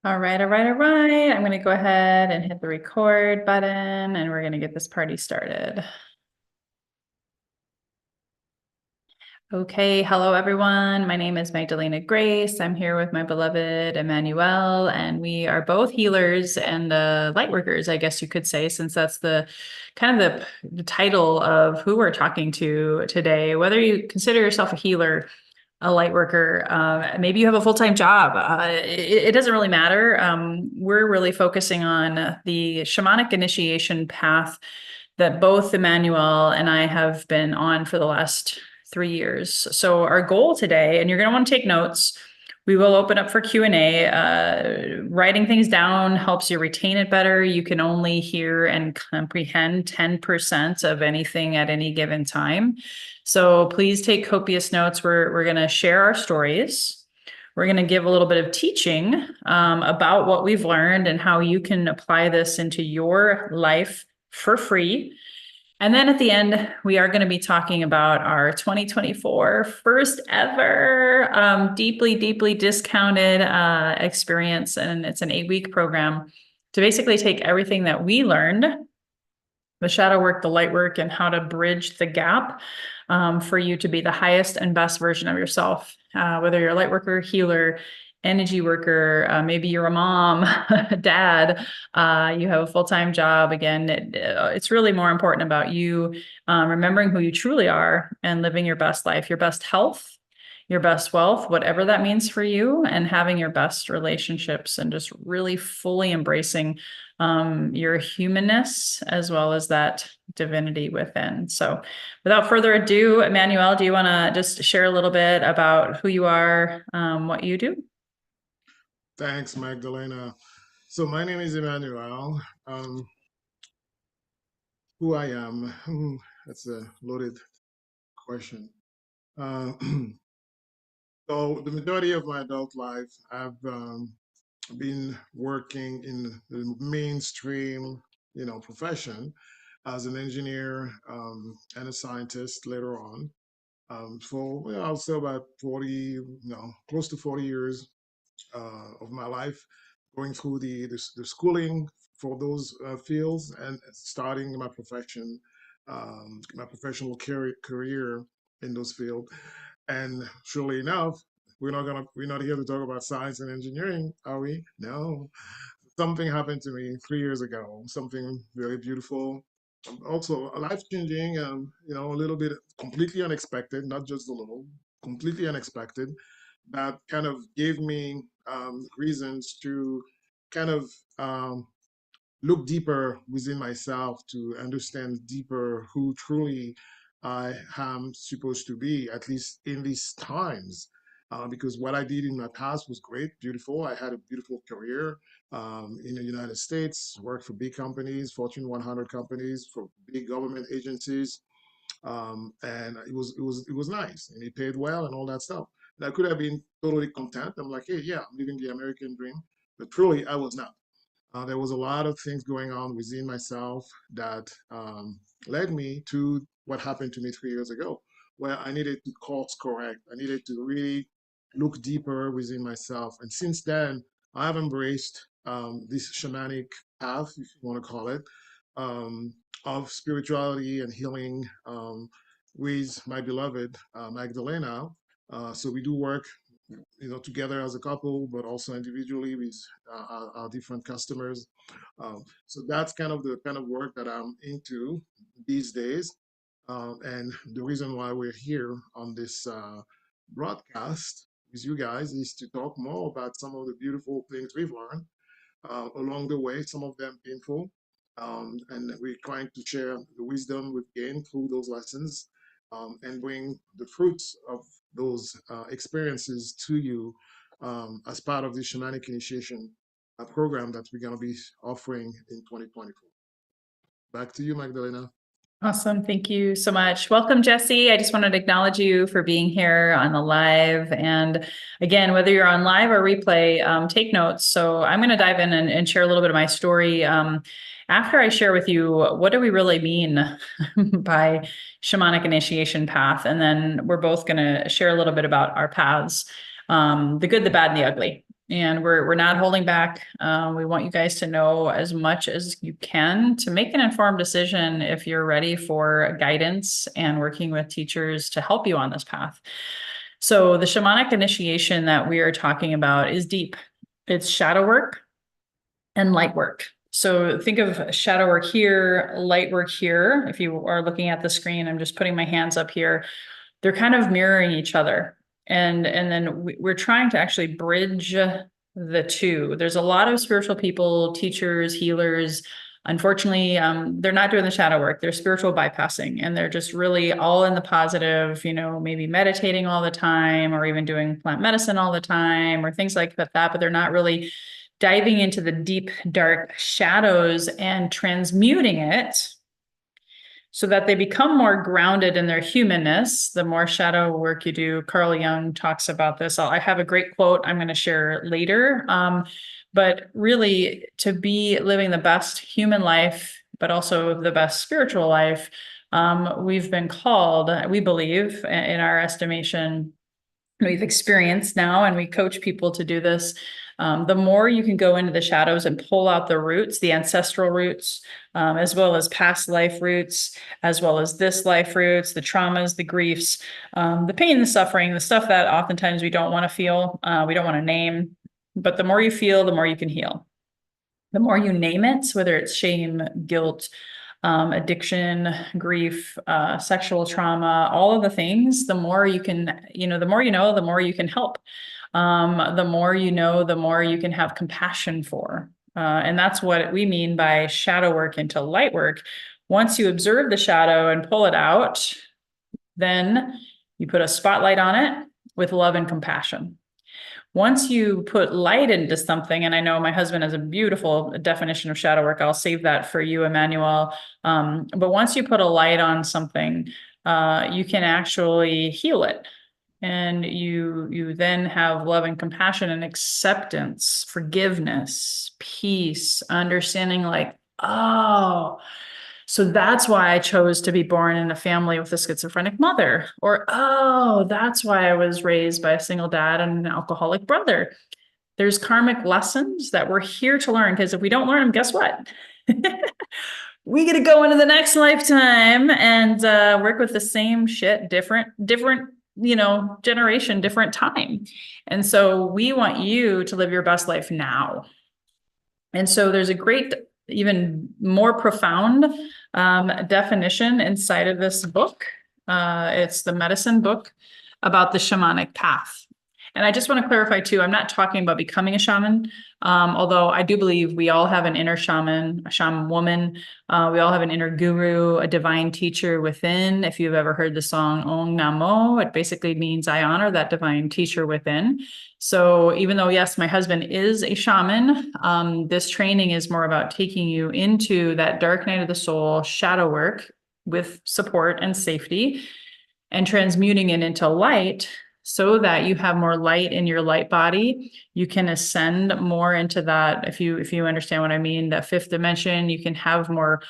All right, all right, all right. I'm going to go ahead and hit the record button and we're going to get this party started. Okay, hello everyone. My name is Magdalena Grace. I'm here with my beloved Emmanuel, and we are both healers and light workers, I guess you could say, since that's the kind of the title of who we're talking to today. Whether you consider yourself a healer, a light worker, maybe you have a full-time job. It doesn't really matter. We're really focusing on the shamanic initiation path that both Emmanuel and I have been on for the last 3 years. So our goal today, and you're going to want to take notes. We will open up for Q&A. Writing things down helps you retain it better. You can only hear and comprehend 10% of anything at any given time. So please take copious notes. We're going to share our stories. We're going to give a little bit of teaching about what we've learned and how you can apply this into your life for free. And then at the end, we are going to be talking about our 2024 first ever deeply, deeply discounted experience. And it's an 8-week program to basically take everything that we learned, the shadow work, the light work, and how to bridge the gap for you to be the highest and best version of yourself, whether you're a light worker, healer, energy worker, maybe you're a mom, a dad, you have a full-time job. Again, it's really more important about you remembering who you truly are and living your best life, your best health, your best wealth, whatever that means for you, and having your best relationships and just really fully embracing your humanness as well as that divinity within. So without further ado, Emmanuel, do you want to just share a little bit about who you are, what you do? Thanks, Magdalena. So my name is Emmanuel. Who I am, that's a loaded question. Uh, so the majority of my adult life, I've been working in the mainstream, profession as an engineer and a scientist later on. For I'll say about 40, close to 40 years of my life, going through the schooling for those fields and starting my professional career in those fields. And surely enough, we're not here to talk about science and engineering, are we? No. Something happened to me 3 years ago. Something very beautiful, also life changing. A little bit completely unexpected, not just a little, completely unexpected. That kind of gave me reasons to kind of look deeper within myself to understand deeper who truly I am supposed to be, at least in these times. Because what I did in my past was great, beautiful. I had a beautiful career in the United States, worked for big companies, Fortune 100 companies, for big government agencies, and it was nice, and it paid well, and all that stuff. And I could have been totally content. I'm like, hey, yeah, I'm living the American dream, but truly, I was not. There was a lot of things going on within myself that led me to what happened to me 3 years ago, where I needed to course correct. I needed to really look deeper within myself. And since then, I've embraced this shamanic path, if you want to call it, um, of spirituality and healing with my beloved Magdalena. So we do work together as a couple, but also individually with our different customers. So that's kind of the kind of work that I'm into these days. And the reason why we're here on this broadcast with you guys is to talk more about some of the beautiful things we've learned along the way, some of them painful. And we're trying to share the wisdom we've gained through those lessons and bring the fruits of those experiences to you as part of the shamanic initiation program that we're going to be offering in 2024. Back to you, Magdalena. Awesome. Thank you so much. Welcome, Jesse. I just wanted to acknowledge you for being here on the live. And again, whether you're on live or replay, take notes. So I'm going to dive in and share a little bit of my story. After I share with you, what do we really mean by shamanic initiation path? And then we're both going to share a little bit about our paths, the good, the bad, and the ugly. and we're not holding back. We want you guys to know as much as you can to make an informed decision if you're ready for guidance and working with teachers to help you on this path. So the shamanic initiation that we are talking about is deep. It's shadow work and light work. So think of shadow work here, light work here. If you are looking at the screen, I'm just putting my hands up here. They're kind of mirroring each other. And then we're trying to actually bridge the two. There's a lot of spiritual people, teachers, healers. Unfortunately, they're not doing the shadow work. They're spiritual bypassing, and they're just really all in the positive, maybe meditating all the time, or even doing plant medicine all the time, or things like that, but they're not really diving into the deep, dark shadows and transmuting it so that they become more grounded in their humanness. The more shadow work you do, Carl Jung talks about this. I have a great quote I'm going to share later. But really, to be living the best human life, but also the best spiritual life, we've been called, we believe, in our estimation, we've experienced now, and we coach people to do this. The more you can go into the shadows and pull out the roots, the ancestral roots, as well as past life roots, as well as this life roots, the traumas, the griefs, the pain, the suffering, the stuff that oftentimes we don't want to feel, we don't want to name. But the more you feel, the more you can heal. The more you name it, whether it's shame, guilt, addiction, grief, sexual trauma, all of the things, the more you can, the more you know, the more you can help. The more you know, the more you can have compassion for. And that's what we mean by shadow work into light work. Once you observe the shadow and pull it out, then you put a spotlight on it with love and compassion. Once you put light into something, and I know my husband has a beautiful definition of shadow work, I'll save that for you, Emmanuel. But once you put a light on something, you can actually heal it. And you then have love and compassion and acceptance, forgiveness, peace, understanding like, oh, so that's why I chose to be born in a family with a schizophrenic mother. Or, oh, that's why I was raised by a single dad and an alcoholic brother. There's karmic lessons that we're here to learn, because if we don't learn them, guess what? We get to go into the next lifetime and work with the same shit, different, generation, different time. And so we want you to live your best life now. And so there's a great, even more profound definition inside of this book. It's the medicine book about the shamanic path. And I just want to clarify too, I'm not talking about becoming a shaman, although I do believe we all have an inner shaman, a shaman woman. We all have an inner guru, a divine teacher within. If you've ever heard the song Om Namo, it basically means I honor that divine teacher within. So even though, yes, my husband is a shaman, this training is more about taking you into that dark night of the soul, shadow work with support and safety, and transmuting it into light, so that you have more light in your light body. You can ascend more into that. If you understand what I mean, that fifth dimension, you can have more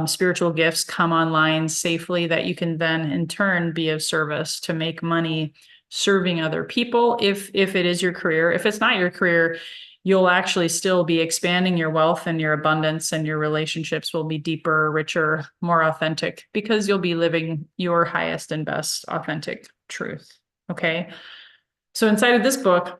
spiritual gifts come online safely, that you can then in turn be of service to make money serving other people. If it is your career. If it's not your career, you'll actually still be expanding your wealth and your abundance, and your relationships will be deeper, richer, more authentic, because you'll be living your highest and best authentic truth. Okay. So inside of this book,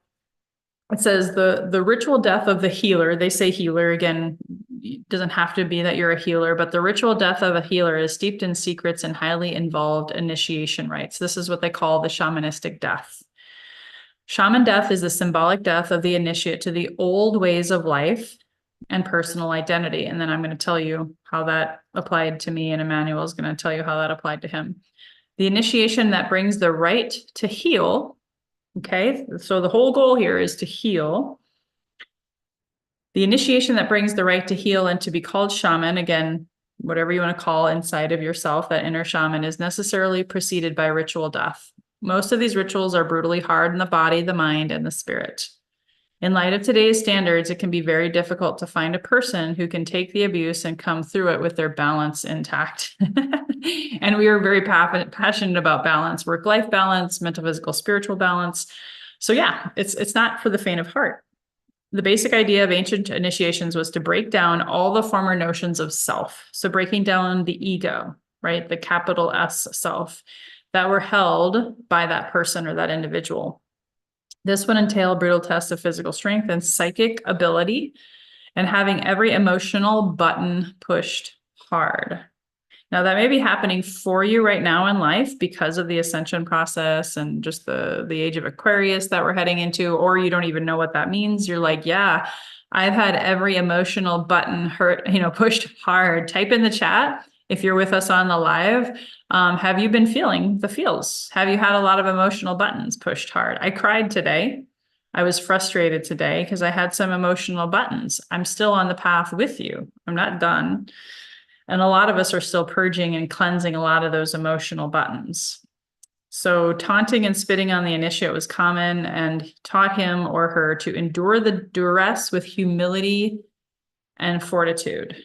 it says the ritual death of the healer. They say healer again, it doesn't have to be that you're a healer, but the ritual death of a healer is steeped in secrets and highly involved initiation rites. This is what they call the shamanistic death. Shaman death is the symbolic death of the initiate to the old ways of life and personal identity. And then I'm going to tell you how that applied to me, and Emmanuel is going to tell you how that applied to him. The initiation that brings the right to heal. Okay, so the whole goal here is to heal. The initiation that brings the right to heal and to be called shaman, again, whatever you want to call inside of yourself, that inner shaman, is necessarily preceded by ritual death. Most of these rituals are brutally hard on the body, the mind, and the spirit. In light of today's standards, it can be very difficult to find a person who can take the abuse and come through it with their balance intact. And we are very passionate about balance, work-life balance, mental, physical, spiritual balance. So yeah, it's not for the faint of heart. the basic idea of ancient initiations was to break down all the former notions of self. So breaking down the ego, right? The capital S self that were held by that person or that individual. This would entail brutal tests of physical strength and psychic ability, and having every emotional button pushed hard. Now, that may be happening for you right now in life because of the ascension process and just the age of Aquarius that we're heading into, or you don't even know what that means. You're like, yeah, I've had every emotional button pushed hard. Type in the chat if you're with us on the live. Have you been feeling the feels? Have you had a lot of emotional buttons pushed hard? I cried today. I was frustrated today because I had some emotional buttons. I'm still on the path with you. I'm not done. And a lot of us are still purging and cleansing a lot of those emotional buttons. So taunting and spitting on the initiate was common, and taught him or her to endure the duress with humility and fortitude.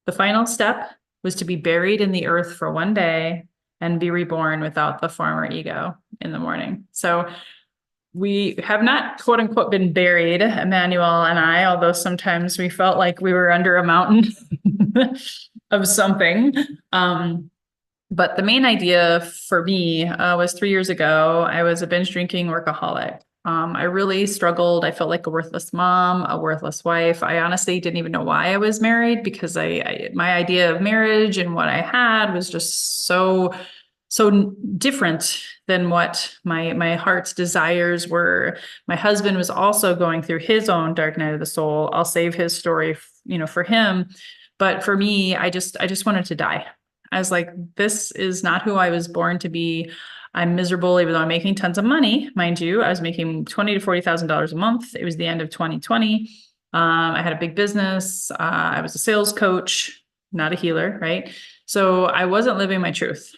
The final step was to be buried in the earth for one day and be reborn without the former ego in the morning. So we have not, quote unquote, been buried, Emmanuel and I, although sometimes we felt like we were under a mountain of something. But the main idea for me was 3 years ago. I was a binge drinking workaholic. I really struggled. I felt like a worthless mom, a worthless wife. I honestly didn't even know why I was married, because my idea of marriage and what I had was just so different than what my heart's desires were. My husband was also going through his own dark night of the soul. I'll save his story, for him. But for me, I just wanted to die. I was like, this is not who I was born to be. I'm miserable, even though I'm making tons of money, mind you. I was making $20,000 to $40,000 a month. It was the end of 2020. I had a big business. I was a sales coach, not a healer, right? So I wasn't living my truth.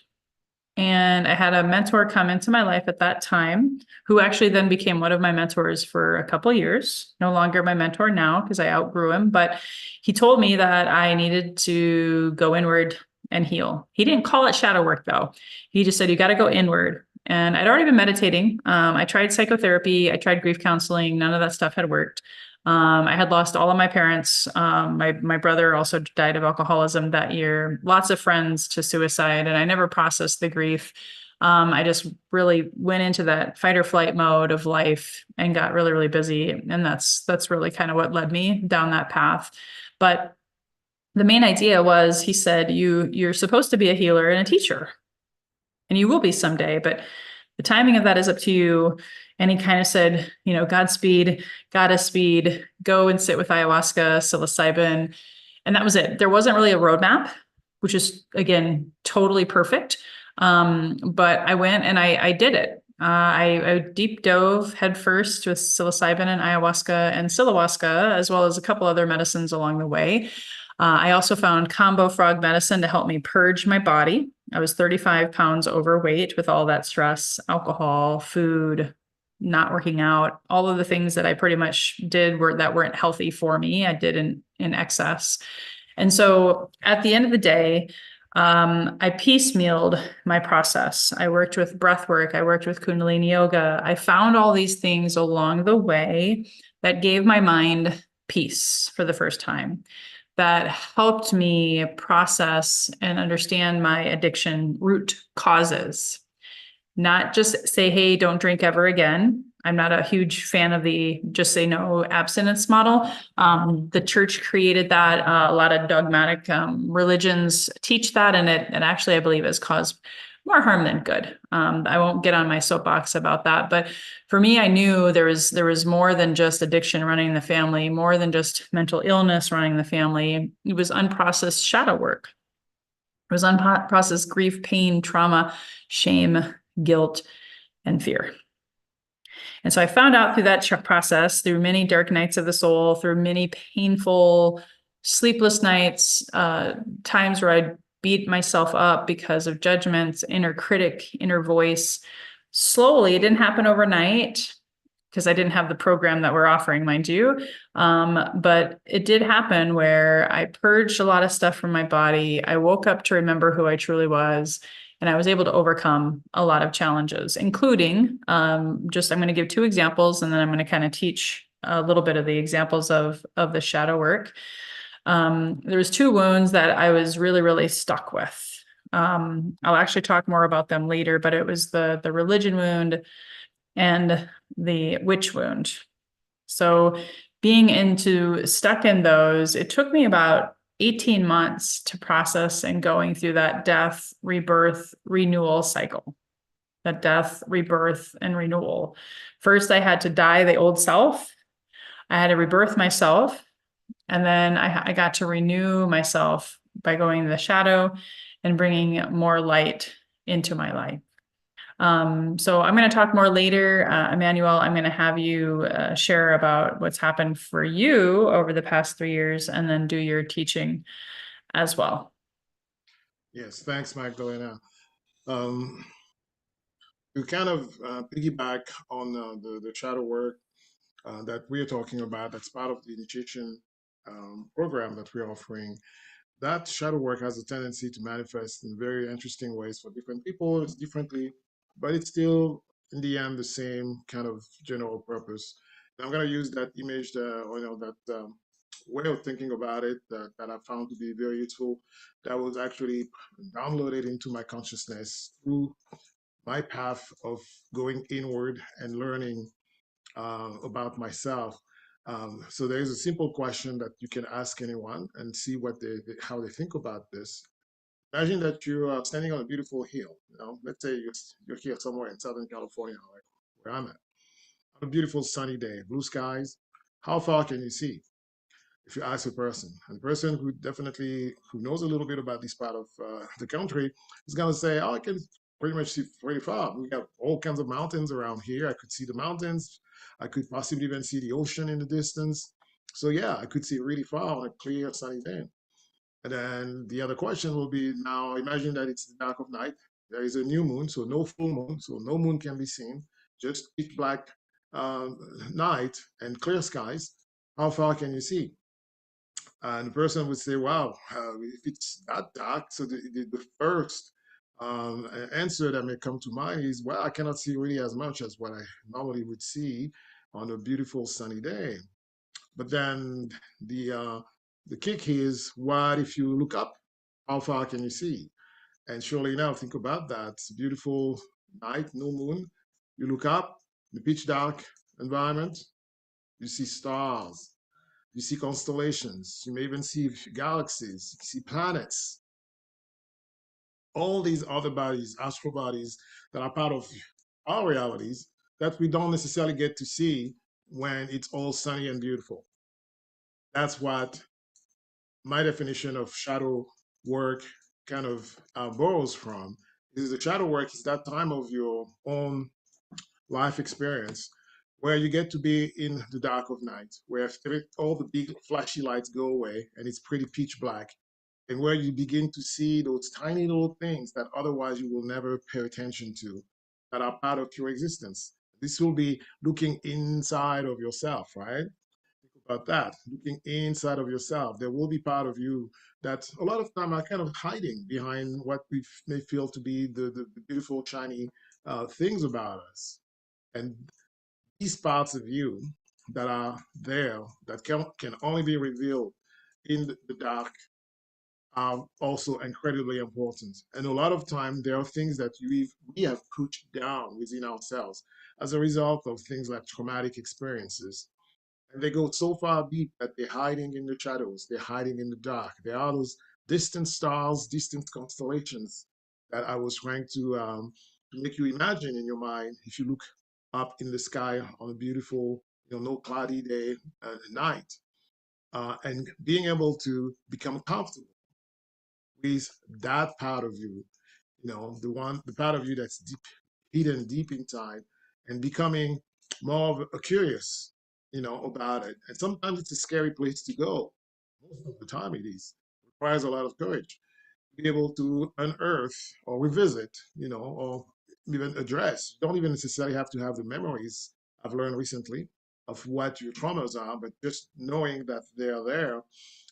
And I had a mentor come into my life at that time, who actually then became one of my mentors for a couple of years. No longer my mentor now because I outgrew him, but he told me that I needed to go inward and heal. He didn't call it shadow work though. He just said, you got to go inward. And I'd already been meditating. I tried psychotherapy. I tried grief counseling. None of that stuff had worked. I had lost all of my parents. My brother also died of alcoholism that year. Lots of friends to suicide, and I never processed the grief. I just really went into that fight or flight mode of life and got really, really busy. And that's really kind of what led me down that path. But the main idea was, he said, you're supposed to be a healer and a teacher, and you will be someday, but the timing of that is up to you. And he kind of said, Godspeed, goddess speed, go and sit with ayahuasca, psilocybin. And that was it. There wasn't really a roadmap, which is, again, totally perfect. But I went and I did it. I deep dove headfirst with psilocybin and ayahuasca and psilohuasca, as well as a couple other medicines along the way. I also found combo frog medicine to help me purge my body. I was 35 pounds overweight with all that stress, alcohol, food, not working out, all of the things that I pretty much did that weren't healthy for me. I did in excess. And so at the end of the day, I piecemealed my process. I worked with breath work. I worked with Kundalini yoga. I found all these things along the way that gave my mind peace for the first time, that helped me process and understand my addiction root causes. Not just say, hey, don't drink ever again. I'm not a huge fan of the just say no abstinence model. The church created that. A lot of dogmatic religions teach that, and it actually, I believe, has caused more harm than good. I won't get on my soapbox about that, but for me, I knew there was more than just addiction running the family, more than just mental illness running the family. It was unprocessed shadow work. It was unprocessed grief, pain, trauma, shame, guilt, and fear. And so I found out through that process, through many dark nights of the soul, through many painful, sleepless nights, times where I beat myself up because of judgments, inner critic, inner voice. Slowly, it didn't happen overnight because I didn't have the program that we're offering, mind you. But it did happen where I purged a lot of stuff from my body. I woke up to remember who I truly was. And I was able to overcome a lot of challenges, including I'm going to give 2 examples, and then I'm going to kind of teach a little bit of the examples of the shadow work. There was two wounds that I was really, really stuck with. I'll actually talk more about them later, but it was the religion wound and the witch wound. So stuck in those, it took me about 18 months to process and going through that death, rebirth, renewal cycle. That death, rebirth, and renewal. First, I had to die the old self. I had to rebirth myself. And then I got to renew myself by going to the shadow and bringing more light into my life. So I'm going to talk more later. Emmanuel, I'm going to have you share about what's happened for you over the past 3 years and then do your teaching as well. Yes, thanks, Magdalena. Um, to kind of piggyback on the shadow work that we're talking about, that's part of the initiation program that we're offering. That shadow work has a tendency to manifest in very interesting ways for different people. It's differently, but it's still in the end the same kind of general purpose. And I'm going to use that image, that way of thinking about it that I found to be very useful. That was actually downloaded into my consciousness through my path of going inward and learning about myself. So there's a simple question that you can ask anyone and see how they think about this. Imagine that you are standing on a beautiful hill. Let's say you're here somewhere in Southern California, like where I'm at, on a beautiful sunny day, blue skies. How far can you see? If you ask a person, and the person who knows a little bit about this part of the country is going to say, "Oh, I can pretty much see pretty far. We have all kinds of mountains around here. I could see the mountains. I could possibly even see the ocean in the distance. So yeah, I could see really far on a clear sunny day." And then the other question will be, now imagine that it's the dark of night. There is a new moon, so no full moon, so no moon can be seen. Just pitch black night and clear skies. How far can you see? And the person would say, wow, if it's that dark, so the first answer that may come to mind is, well, I cannot see really as much as what I normally would see on a beautiful sunny day. But then the kick is, what if you look up? How far can you see? And surely enough, think about that. It's a beautiful night, no moon. You look up, the pitch dark environment, you see stars, you see constellations. You may even see galaxies. You see planets. All these other bodies, astral bodies, that are part of our realities that we don't necessarily get to see when it's all sunny and beautiful. That's what my definition of shadow work kind of borrows from. Is the shadow work is that time of your own life experience where you get to be in the dark of night, where all the big flashy lights go away and it's pretty pitch black, and where you begin to see those tiny little things that otherwise you will never pay attention to, that are part of your existence. This will be looking inside of yourself, right? Think about that, looking inside of yourself. There will be part of you that a lot of time are kind of hiding behind what we may feel to be the beautiful, shiny things about us. And these parts of you that are there that can only be revealed in the dark are also incredibly important. And a lot of time, there are things that we have pushed down within ourselves as a result of things like traumatic experiences. And they go so far deep that they're hiding in the shadows, they're hiding in the dark. There are those distant stars, distant constellations that I was trying to make you imagine in your mind if you look up in the sky on a beautiful, no cloudy day, night, and being able to become comfortable with that part of you, the part of you that's deep, hidden deep inside, and becoming more of a curious, about it. And sometimes it's a scary place to go. Most of the time it is. It requires a lot of courage to be able to unearth or revisit, or even address. You don't even necessarily have to have the memories I've learned recently of what your traumas are, but just knowing that they're there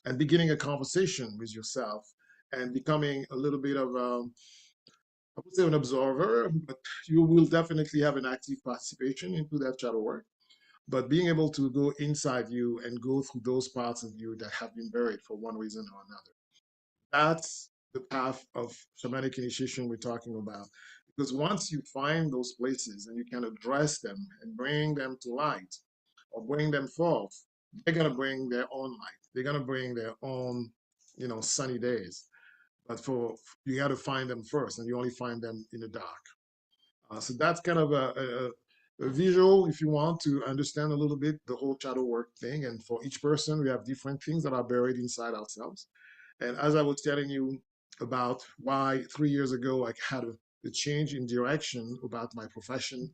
and beginning a conversation with yourself and becoming a little bit of I would say an observer, but you will definitely have an active participation into that shadow work. but being able to go inside you and go through those parts of you that have been buried for one reason or another. That's the path of shamanic initiation we're talking about. Because once you find those places and you can address them and bring them to light or bring them forth, they're going to bring their own light. They're going to bring their own, sunny days. But you got to find them first, and you only find them in the dark. So that's kind of a visual, if you want to understand a little bit the whole shadow work thing. And for each person, we have different things that are buried inside ourselves. And as I was telling you about why 3 years ago I had a change in direction about my profession,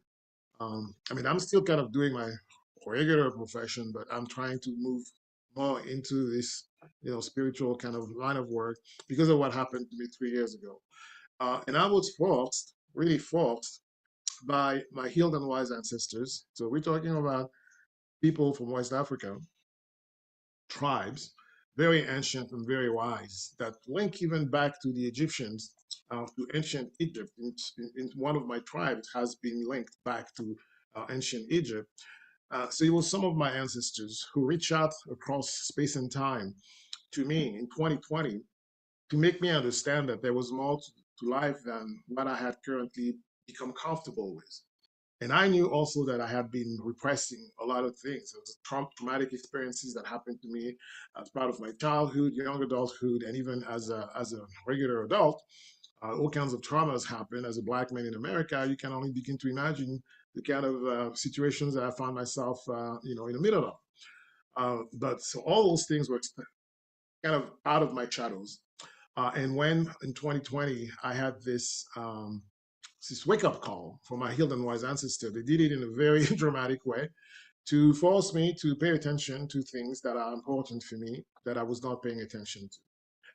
I mean, I'm still kind of doing my regular profession, but I'm trying to move more into this, spiritual kind of line of work because of what happened to me 3 years ago. And I was forced, really forced, by my healed and wise ancestors. So we're talking about people from West Africa, tribes, very ancient and very wise, that link even back to the Egyptians, to ancient Egypt. In one of my tribes has been linked back to ancient Egypt. So it was some of my ancestors who reached out across space and time to me in 2020 to make me understand that there was more to life than what I had currently become comfortable with. And I knew also that I had been repressing a lot of things. It was traumatic experiences that happened to me as part of my childhood, young adulthood, and even as a regular adult. All kinds of traumas happen as a Black man in America. You can only begin to imagine the kind of situations that I found myself, in the middle of. But so all those things were kind of out of my shadows. And when in 2020 I had this wake up call from my healed and wise ancestor, they did it in a very dramatic way to force me to pay attention to things that are important for me that I was not paying attention to.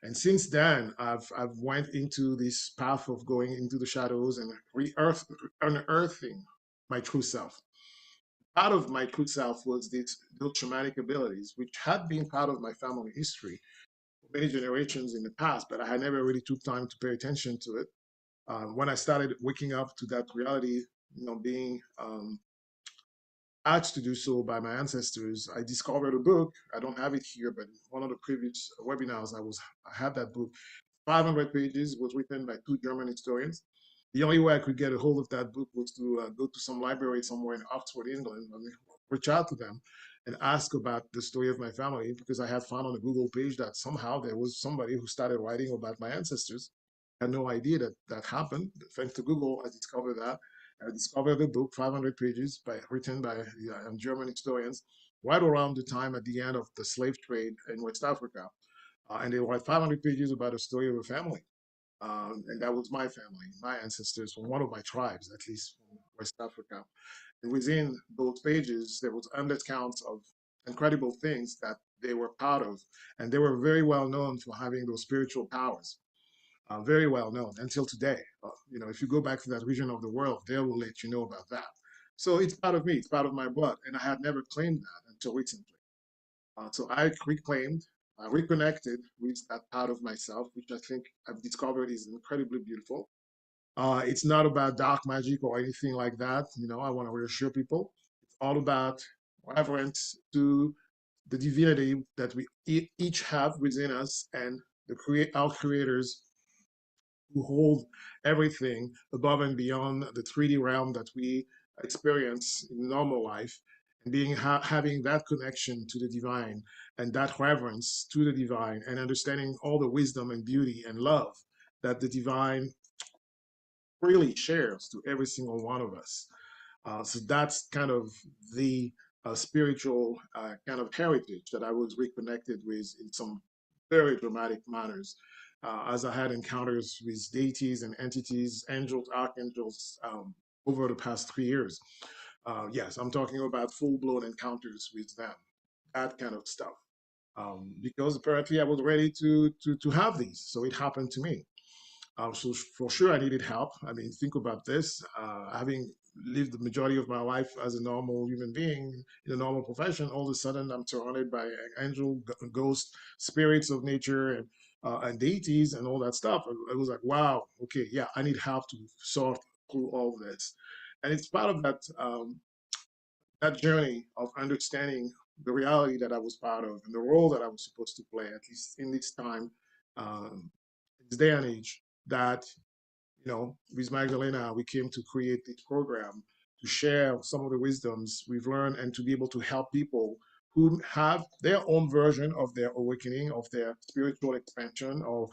And since then, I've went into this path of going into the shadows and unearthing my true self. Part of my true self was those shamanic abilities, which had been part of my family history for many generations in the past, but I had never really took time to pay attention to it. When I started waking up to that reality, being asked to do so by my ancestors, I discovered a book. I don't have it here, but one of the previous webinars I had that book. 500 pages, was written by two German historians. The only way I could get a hold of that book was to go to some library somewhere in Oxford, England, and reach out to them and ask about the story of my family because I had found on a Google page that somehow there was somebody who started writing about my ancestors. I had no idea that that happened. Thanks to Google, I discovered that. I discovered the book, 500 pages, written by German historians, right around the time at the end of the slave trade in West Africa. And they write 500 pages about the story of a family. And that was my family, my ancestors from one of my tribes, at least from West Africa. And within those pages, there was endless counts of incredible things that they were part of. And they were very well known for having those spiritual powers, very well known until today. If you go back to that region of the world, they will let you know about that. So it's part of me, it's part of my blood. And I had never claimed that until recently. So I reclaimed, reconnected with that part of myself, which I think I've discovered is incredibly beautiful. It's not about dark magic or anything like that. I want to reassure people. It's all about reverence to the divinity that we each have within us and our creators who hold everything above and beyond the 3D realm that we experience in normal life, and having that connection to the divine and that reverence to the divine and understanding all the wisdom and beauty and love that the divine really shares to every single one of us. So that's kind of the spiritual kind of heritage that I was reconnected with in some very dramatic manners, as I had encounters with deities and entities, angels, archangels, over the past 3 years. Yes, I'm talking about full-blown encounters with them, that kind of stuff. Because apparently I was ready to have these, so it happened to me. So for sure, I needed help. I mean, think about this: having lived the majority of my life as a normal human being in a normal profession, all of a sudden I'm surrounded by angel, ghost, spirits of nature, and deities, and all that stuff. I was like, wow, okay, yeah, I need help to sort through all of this, and it's part of that that journey of understanding the reality that I was part of and the role that I was supposed to play, at least in this time, um, this day and age, that, with Magdalena, we came to create this program to share some of the wisdoms we've learned and to be able to help people who have their own version of their awakening, of their spiritual expansion, or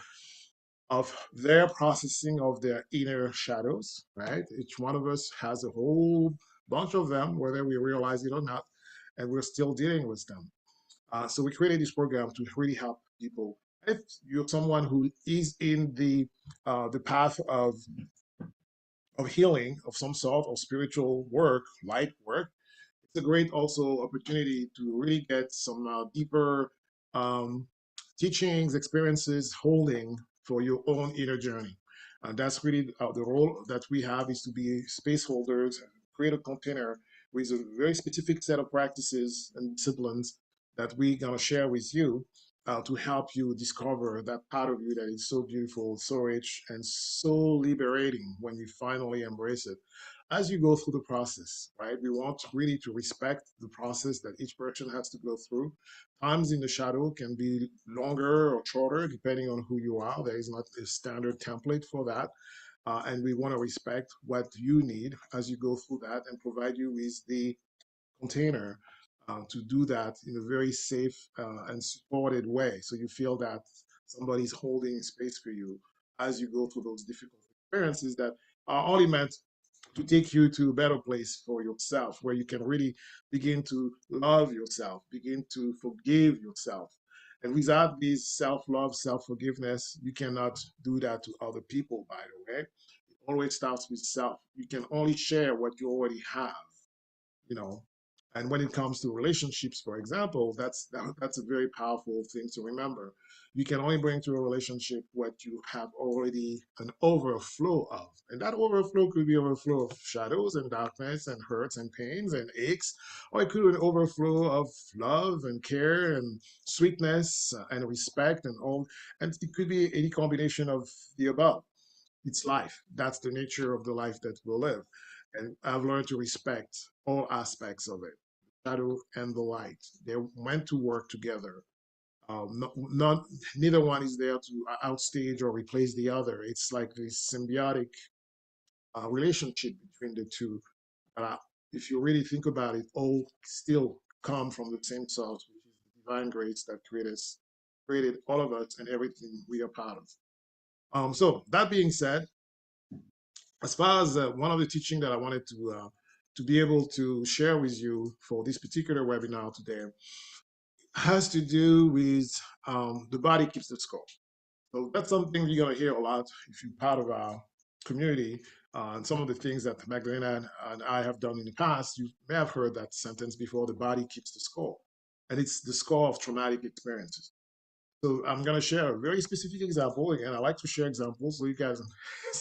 of their processing of their inner shadows, right? Each one of us has a whole bunch of them, whether we realize it or not, and we're still dealing with them. So we created this program to really help people. If you're someone who is in the path of healing of some sort, or spiritual work, light work, it's a great also opportunity to really get some deeper um, teachings, experiences, holding for your own inner journey. And that's really the role that we have, is to be space holders, create a container with a very specific set of practices and disciplines that we're going to share with you to help you discover that part of you that is so beautiful, so rich, and so liberating when you finally embrace it as you go through the process, right? We want really to respect the process that each person has to go through. Times in the shadow can be longer or shorter depending on who you are. There is not a standard template for that. And we want to respect what you need as you go through that and provide you with the container to do that in a very safe and supported way. So you feel that somebody's holding space for you as you go through those difficult experiences that are only meant to take you to a better place for yourself, where you can really begin to love yourself, begin to forgive yourself. And without this self love, self forgiveness, you cannot do that to other people, by the way. It always starts with self. You can only share what you already have, you know. And when it comes to relationships, for example, that's a very powerful thing to remember. You can only bring to a relationship what you have already an overflow of. And that overflow could be overflow of shadows and darkness and hurts and pains and aches, or it could be an overflow of love and care and sweetness and respect and all. And it could be any combination of the above. It's life. That's the nature of the life that we'll live. And I've learned to respect all aspects of it, shadow and the light. They're meant to work together. Neither one is there to outstage or replace the other. It's like this symbiotic relationship between the two. Uh, if you really think about it, all still come from the same source, which is the divine grace that created all of us and everything we are part of. So that being said, as far as one of the teaching that I wanted to be able to share with you for this particular webinar today has to do with the body keeps the score. So that's something you're going to hear a lot if you're part of our community. And some of the things that Magdalena and I have done in the past, you may have heard that sentence before: the body keeps the score. And it's the score of traumatic experiences. So I'm going to share a very specific example. Again, I like to share examples so you guys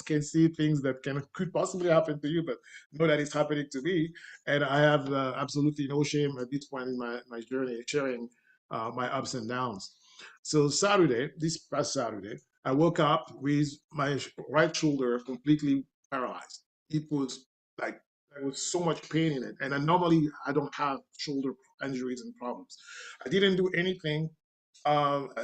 can see things that could possibly happen to you, but know that it's happening to me. And I have absolutely no shame at this point in my journey sharing my ups and downs. So Saturday, this past Saturday, I woke up with my right shoulder completely paralyzed. It was like there was so much pain in it. And normally I don't have shoulder injuries and problems. I didn't do anything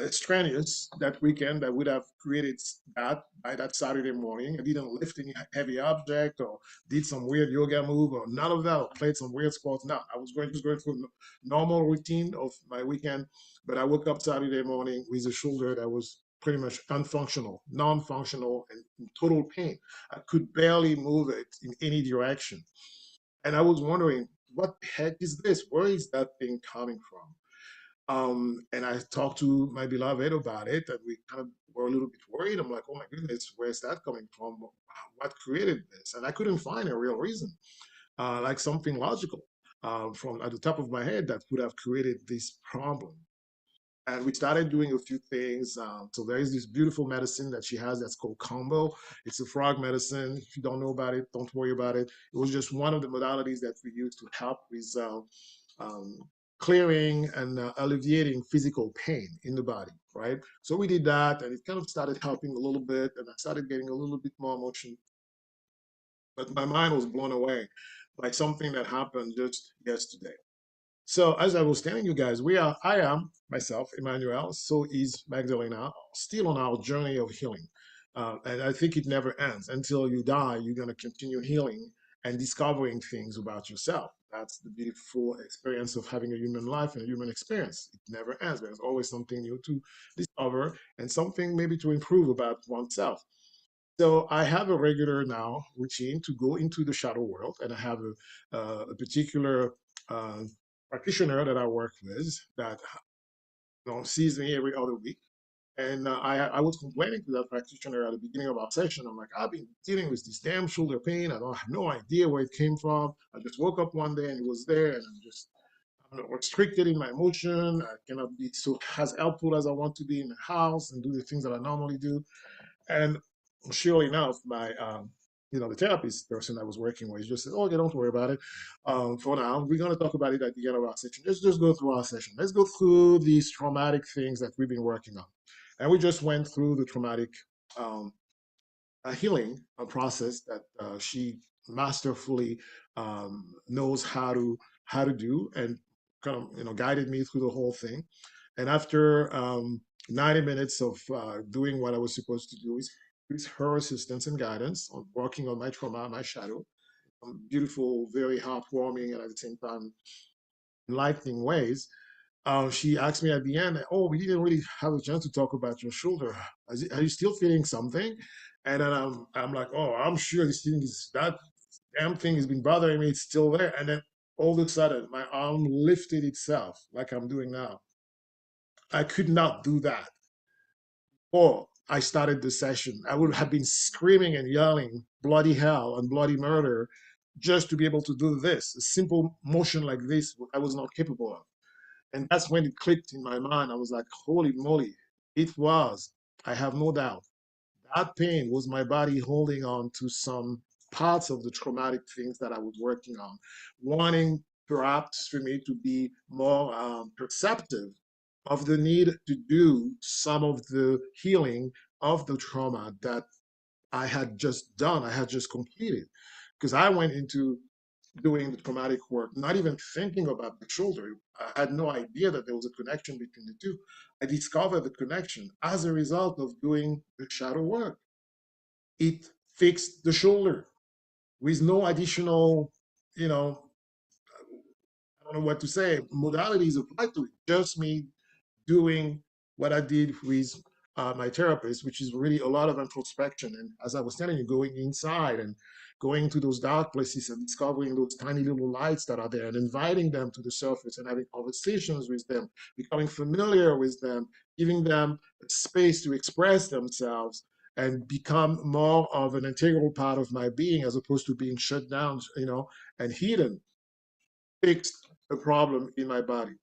strenuous that weekend that would have created that by that Saturday morning. I didn't lift any heavy object or did some weird yoga move or none of that, or played some weird sports. No, I was just going through normal routine of my weekend. But I woke up Saturday morning with a shoulder that was pretty much unfunctional, non-functional, and in total pain. I could barely move it in any direction. And I was wondering, what the heck is this? Where is that thing coming from? And I talked to my beloved about it, and we kind of were a little bit worried. I'm like, oh my goodness, where's that coming from? What created this? And I couldn't find a real reason, like something logical from at the top of my head that would have created this problem. And we started doing a few things. So there is this beautiful medicine that she has that's called Combo. It's a frog medicine. If you don't know about it, don't worry about it. It was just one of the modalities that we use to help with um, clearing and alleviating physical pain in the body, right? So we did that, and it kind of started helping a little bit, and I started getting a little bit more emotion. But my mind was blown away like something that happened just yesterday. So as I was telling you guys, I am myself, Emmanuel, so is Magdalena, still on our journey of healing. And I think it never ends. Until you die, you're going to continue healing and discovering things about yourself. That's the beautiful experience of having a human life and a human experience. It never ends. There's always something new to discover and something maybe to improve about oneself. So I have a regular now routine to go into the shadow world, and I have a particular uh, practitioner that I work with that sees me every other week. And I was complaining to that practitioner at the beginning of our session. I'm like, I've been dealing with this damn shoulder pain. I don't have no idea where it came from. I just woke up one day and it was there, and I'm restricted in my motion. I cannot be so as helpful as I want to be in the house and do the things that I normally do. And surely enough, my the therapist person I was working with just said, "Oh, okay, don't worry about it. For now, we're gonna talk about it at the end of our session. Let's just go through our session. Let's go through these traumatic things that we've been working on." And we just went through the traumatic um, healing process that she masterfully knows how to do, and kind of guided me through the whole thing. And after 90 minutes of doing what I was supposed to do, with her assistance and guidance on working on my trauma, my shadow, beautiful, very heartwarming, and at the same time enlightening ways. She asked me at the end, "Oh, we didn't really have a chance to talk about your shoulder. Are you still feeling something?" And then I'm like, "Oh, I'm sure that damn thing has been bothering me. It's still there." And then all of a sudden, my arm lifted itself like I'm doing now. I could not do that. Or I started the session. I would have been screaming and yelling bloody hell and bloody murder just to be able to do this. A simple motion like this, I was not capable of. And that's when it clicked in my mind. I was like, holy moly, it was. I have no doubt. That pain was my body holding on to some parts of the traumatic things that I was working on, wanting perhaps for me to be more perceptive of the need to do some of the healing of the trauma that I had just done, I had just completed. Because I went into doing the traumatic work, not even thinking about the shoulder. I had no idea that there was a connection between the two. I discovered the connection as a result of doing the shadow work. It fixed the shoulder with no additional, you know, I don't know what to say, modalities applied to it. Just me doing what I did with my therapist, which is really a lot of introspection. And as I was telling you, going inside and going to those dark places and discovering those tiny little lights that are there and inviting them to the surface and having conversations with them, becoming familiar with them, giving them space to express themselves and become more of an integral part of my being as opposed to being shut down, and hidden, fixed a problem in my body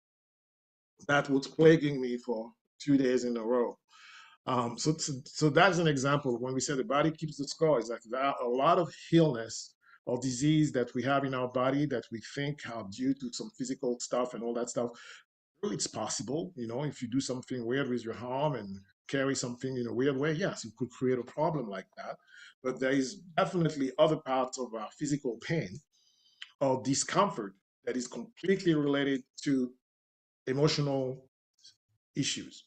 that was plaguing me for 2 days in a row. So that's an example. When we say the body keeps the score, is like there are a lot of illness or disease that we have in our body that we think are due to some physical stuff and all that stuff. Well, it's possible, if you do something weird with your arm and carry something in a weird way, yes, it could create a problem like that. But there is definitely other parts of our physical pain or discomfort that is completely related to emotional issues,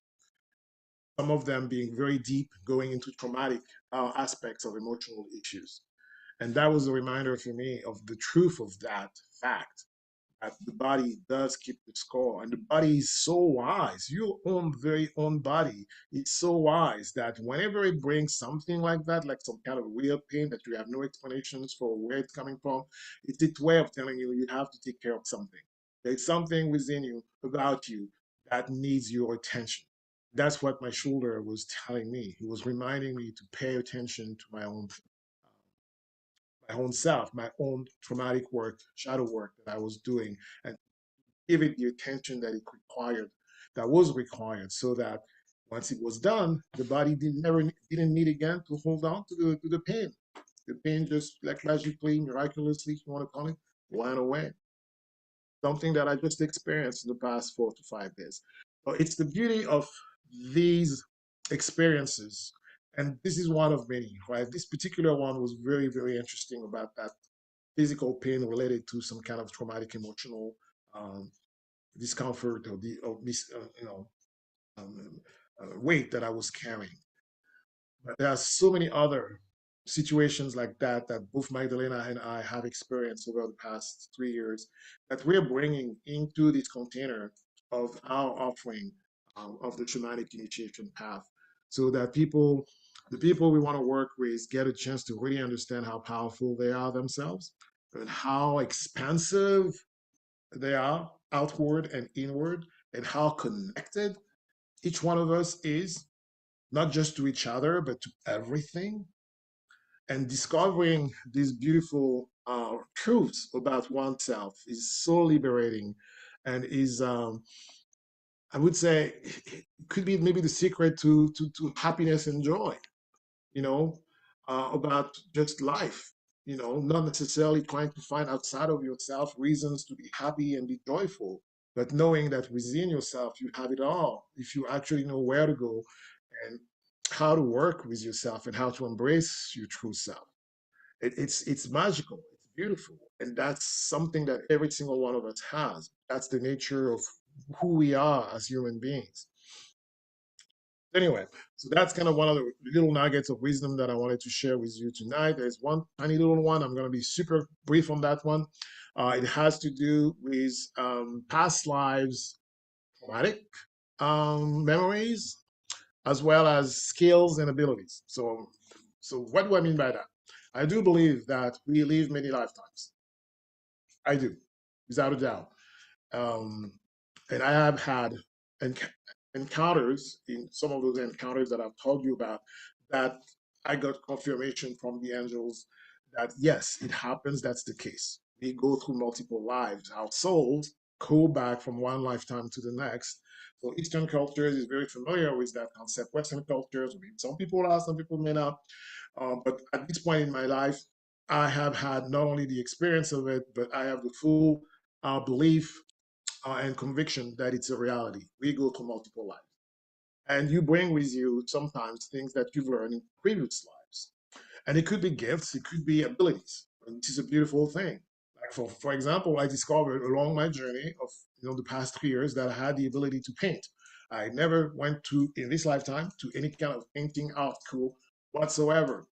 some of them being very deep, going into traumatic aspects of emotional issues. And that was a reminder for me of the truth of that fact, that the body does keep the score. And the body is so wise. Your own very own body is so wise that whenever it brings something like that, like some kind of weird pain that you have no explanations for where it's coming from, it's its way of telling you have to take care of something. There's something within you, about you, that needs your attention. That's what my shoulder was telling me. It was reminding me to pay attention to my own self, my own traumatic work, shadow work that I was doing, and give it the attention that it required, that was required, so that once it was done, the body didn't need again to hold on to the pain. The pain just like magically, miraculously, if you want to call it, went away. Something that I just experienced in the past 4 to 5 days. So it's the beauty of these experiences. And this is one of many, right? This particular one was very, very interesting about that physical pain related to some kind of traumatic emotional um, discomfort or um, weight that I was carrying. But there are so many other situations like that both Magdalena and I have experienced over the past 3 years that we're bringing into this container of our offering of the shamanic initiation path, so that the people we want to work with, get a chance to really understand how powerful they are themselves and how expansive they are outward and inward, and how connected each one of us is, not just to each other, but to everything. And discovering these beautiful truths about oneself is so liberating, and is, I would say, it could be maybe the secret to happiness and joy, you know, about just life, not necessarily trying to find outside of yourself reasons to be happy and be joyful, but knowing that within yourself you have it all if you actually know where to go and how to work with yourself and how to embrace your true self. It's magical, it's beautiful, and that's something that every single one of us has. That's the nature of who we are as human beings. Anyway, so that's kind of one of the little nuggets of wisdom that I wanted to share with you tonight. There's one tiny little one. I'm going to be super brief on that one. It has to do with past lives, traumatic memories, as well as skills and abilities. So what do I mean by that? I do believe that we live many lifetimes. I do, without a doubt. Um, and I have had enc- encounters, in some of those encounters that I've told you about, that I got confirmation from the angels that yes, it happens. That's the case. We go through multiple lives. Our souls go back from one lifetime to the next. So Eastern cultures is very familiar with that concept. Western cultures, some people are, some people may not. But at this point in my life, I have had not only the experience of it, but I have the full belief and conviction that it's a reality. We go through multiple lives. And you bring with you sometimes things that you've learned in previous lives. And it could be gifts, it could be abilities. And this is a beautiful thing. Like for example, I discovered along my journey of the past 3 years that I had the ability to paint. I never went to in this lifetime to any kind of painting art school whatsoever.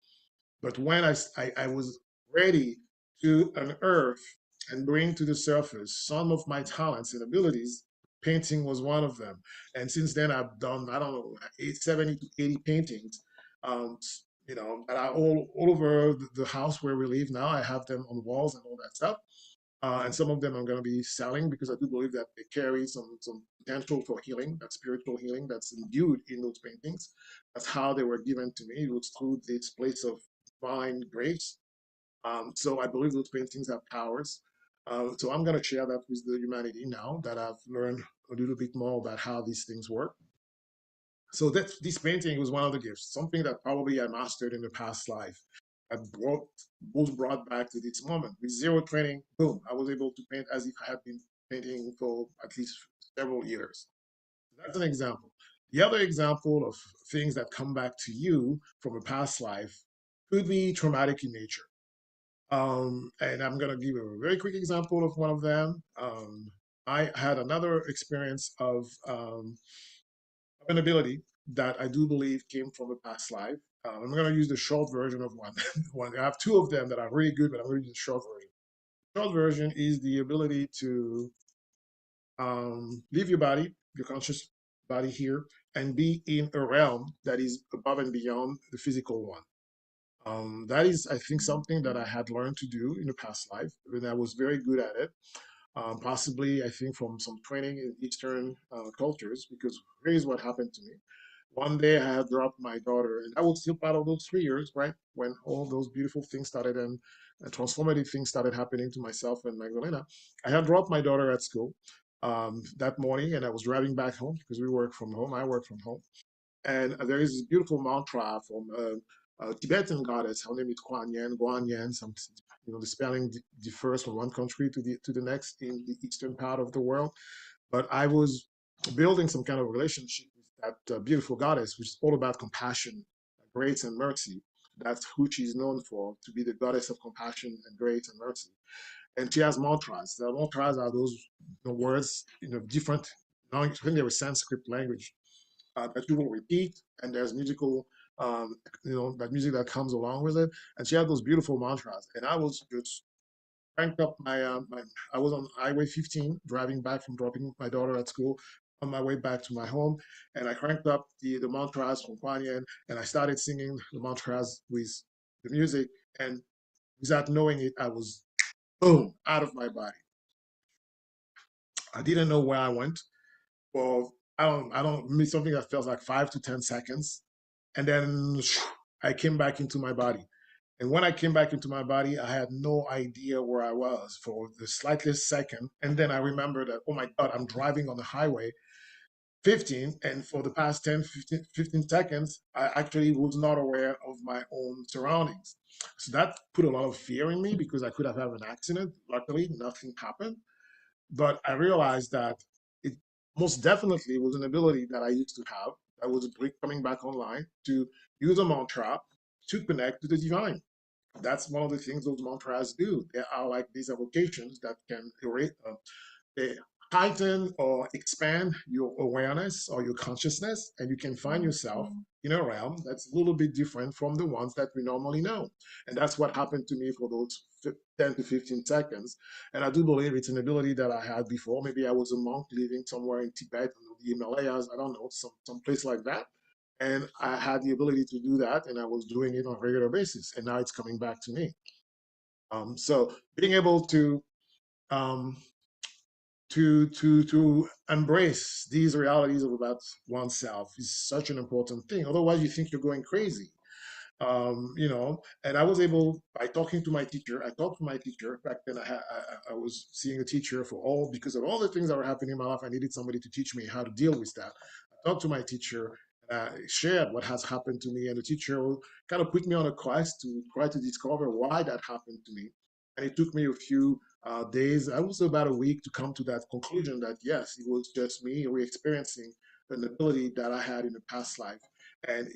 But when I was ready to unearth and bring to the surface some of my talents and abilities, painting was one of them. And since then, I've done, I don't know, 70 to 80 paintings, um, that are all over the house where we live now. I have them on walls and all that stuff. And some of them I'm going to be selling because I do believe that they carry some potential for healing, that spiritual healing that's imbued in those paintings. That's how they were given to me. It was through this place of divine grace. So I believe those paintings have powers. So I'm going to share that with the humanity now that I've learned a little bit more about how these things work. So that this painting was one of the gifts, something that probably I mastered in the past life. I was brought back to this moment with zero training. Boom! I was able to paint as if I had been painting for at least several years. That's an example. The other example of things that come back to you from a past life could be traumatic in nature. And I'm going to give a very quick example of one of them. I had another experience of an ability that I do believe came from a past life. I'm going to use the short version of one. I have two of them that are really good, but I'm going to use the short version. The short version is the ability to leave your conscious body here, and be in a realm that is above and beyond the physical one. That is, I think, something that I had learned to do in a past life, and I was very good at it. Possibly, I think, from some training in Eastern cultures, because here's what happened to me. One day I had dropped my daughter, and I was still part of those 3 years, right? When all those beautiful things started and transformative things started happening to myself and Magdalena. I had dropped my daughter at school that morning, and I was driving back home because we work from home. I work from home. And there is this beautiful mantra from a Tibetan goddess. Her name is Kuan Yin, Guan Yin. The spelling differs from one country to the next in the eastern part of the world. But I was building some kind of relationship with that beautiful goddess, which is all about compassion, grace, and mercy. That's who she's known for, to be the goddess of compassion and grace and mercy. And she has mantras. The mantras are those words, different. I think they were Sanskrit language that people repeat, and there's musical, that music that comes along with it. And she had those beautiful mantras, and I was just cranked up my. I was on Highway 15, driving back from dropping my daughter at school, on my way back to my home, and I cranked up the mantras from Kuan Yin, and I started singing the mantras with the music, and without knowing it, I was boom out of my body. I didn't know where I went for I don't something that felt like 5 to 10 seconds, and then I came back into my body. And when I came back into my body, I had no idea where I was for the slightest second. And then I remembered that, oh my God, I'm driving on the highway 15. And for the past 10, 15 seconds, I actually was not aware of my own surroundings. So that put a lot of fear in me because I could have had an accident. Luckily, nothing happened. But I realized that it most definitely was an ability that I used to have. I was coming back online to use a mantra to connect to the divine. That's one of the things those mantras do. They are like these evocations that can they heighten or expand your awareness or your consciousness, and you can find yourself in a realm that's a little bit different from the ones that we normally know. And that's what happened to me for those 10 to 15 seconds. And I do believe it's an ability that I had before. Maybe I was a monk living somewhere in Tibet, or the Himalayas, I don't know, some place like that. And I had the ability to do that, and I was doing it on a regular basis. And now it's coming back to me. So being able um, to embrace these realities of about oneself is such an important thing. Otherwise, you think you're going crazy. And I was able, by talking to my teacher, I talked to my teacher back then. I was seeing a teacher because of all the things that were happening in my life. I needed somebody to teach me how to deal with that. I talked to my teacher, shared what has happened to me, and the teacher kind of put me on a quest to try to discover why that happened to me. And it took me a few days, I was about a week, to come to that conclusion that yes, it was just me re-experiencing an ability that I had in a past life, and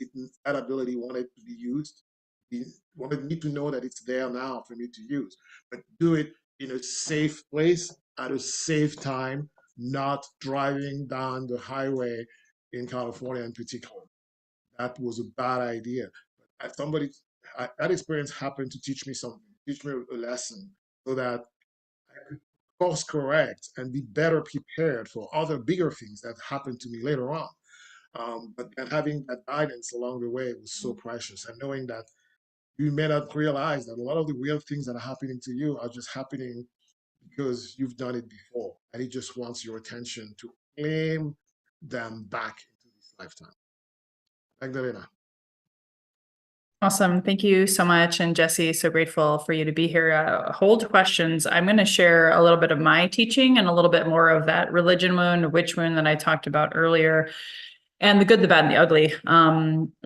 that ability wanted to be used. It wanted me to know that it's there now for me to use, but do it in a safe place at a safe time, not driving down the highway in California in particular. That was a bad idea. But that experience happened to teach me something, teach me a lesson, so that I could course correct and be better prepared for other bigger things that happened to me later on. But then having that guidance along the way was so precious. And knowing that you may not realize that a lot of the real things that are happening to you are just happening because you've done it before. And it just wants your attention to claim them back into this lifetime. Magdalena. Awesome. Thank you so much. And Jesse, so grateful for you to be here. Hold questions. I'm going to share a little bit of my teaching and a little bit more of that religion wound, witch wound that I talked about earlier, and the good, the bad, and the ugly.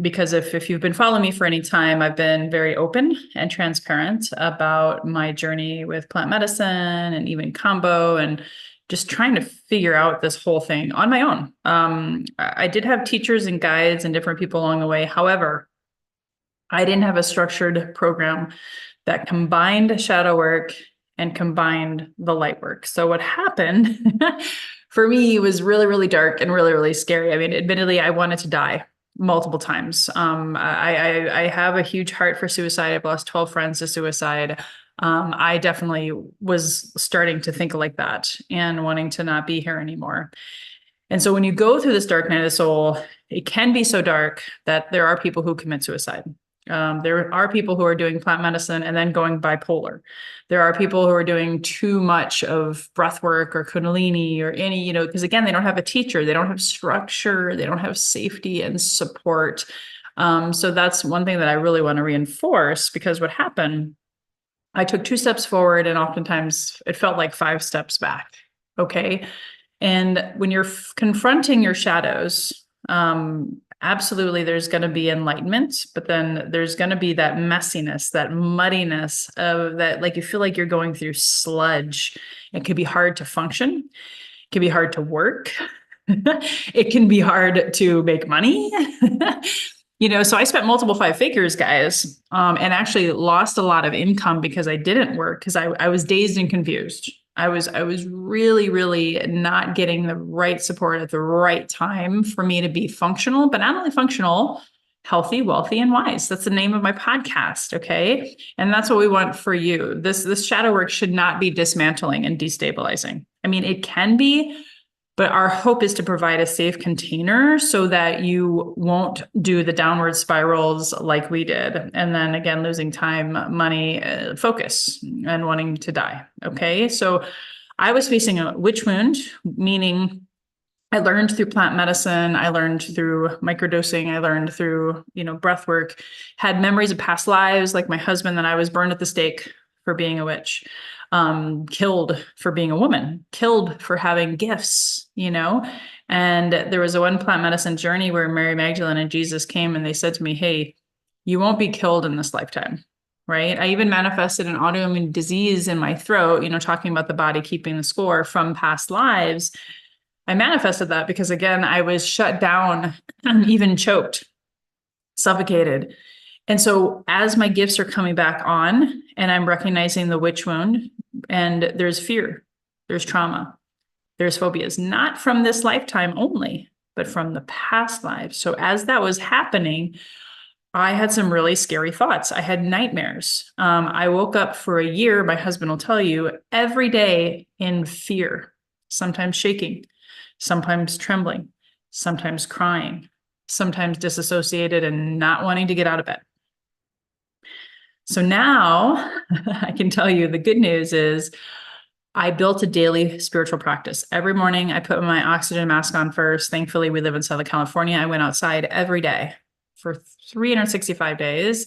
Because if you've been following me for any time, I've been very open and transparent about my journey with plant medicine and even combo, and just trying to figure out this whole thing on my own. I did have teachers and guides and different people along the way. However, I didn't have a structured program that combined shadow work and combined the light work. So what happened for me was really, really dark and really, really scary. I mean, admittedly, I wanted to die multiple times. I have a huge heart for suicide. I've lost 12 friends to suicide. I definitely was starting to think like that and wanting to not be here anymore. And so when you go through this dark night of the soul, it can be so dark that there are people who commit suicide. There are people who are doing plant medicine and then going bipolar. There are people who are doing too much of breath work or Kundalini or any, because again, they don't have a teacher, they don't have structure, they don't have safety and support. So that's one thing that I really want to reinforce, because what happened, I took 2 steps forward and oftentimes it felt like 5 steps back. Okay. And when you're confronting your shadows, absolutely, there's going to be enlightenment, but then there's going to be that messiness, that muddiness of that, like you feel like you're going through sludge. It could be hard to function. It can be hard to work. It can be hard to make money. So I spent multiple five figures, guys, and actually lost a lot of income because I didn't work because I was dazed and confused. I was really, really not getting the right support at the right time for me to be functional, but not only functional, healthy, wealthy, and wise. That's the name of my podcast. Okay. And that's what we want for you. This shadow work should not be dismantling and destabilizing. I mean, it can be, but our hope is to provide a safe container so that you won't do the downward spirals like we did. And then again, losing time, money, focus, and wanting to die. Okay. So I was facing a witch wound, meaning I learned through plant medicine. I learned through microdosing. I learned through, breath work, had memories of past lives, like my husband, that I was burned at the stake for being a witch, killed for being a woman, killed for having gifts, And there was a one plant medicine journey where Mary Magdalene and Jesus came and they said to me, hey, you won't be killed in this lifetime. Right. I even manifested an autoimmune disease in my throat, talking about the body keeping the score from past lives. I manifested that because, again, I was shut down, even choked, suffocated. And so as my gifts are coming back on and I'm recognizing the witch wound, and there's fear, there's trauma, there's phobias, not from this lifetime only, but from the past lives. So as that was happening, I had some really scary thoughts. I had nightmares. I woke up for a year, my husband will tell you, every day in fear, sometimes shaking, sometimes trembling, sometimes crying, sometimes disassociated and not wanting to get out of bed. So now I can tell you the good news is I built a daily spiritual practice. Every morning I put my oxygen mask on first. Thankfully, we live in Southern California. I went outside every day for 365 days.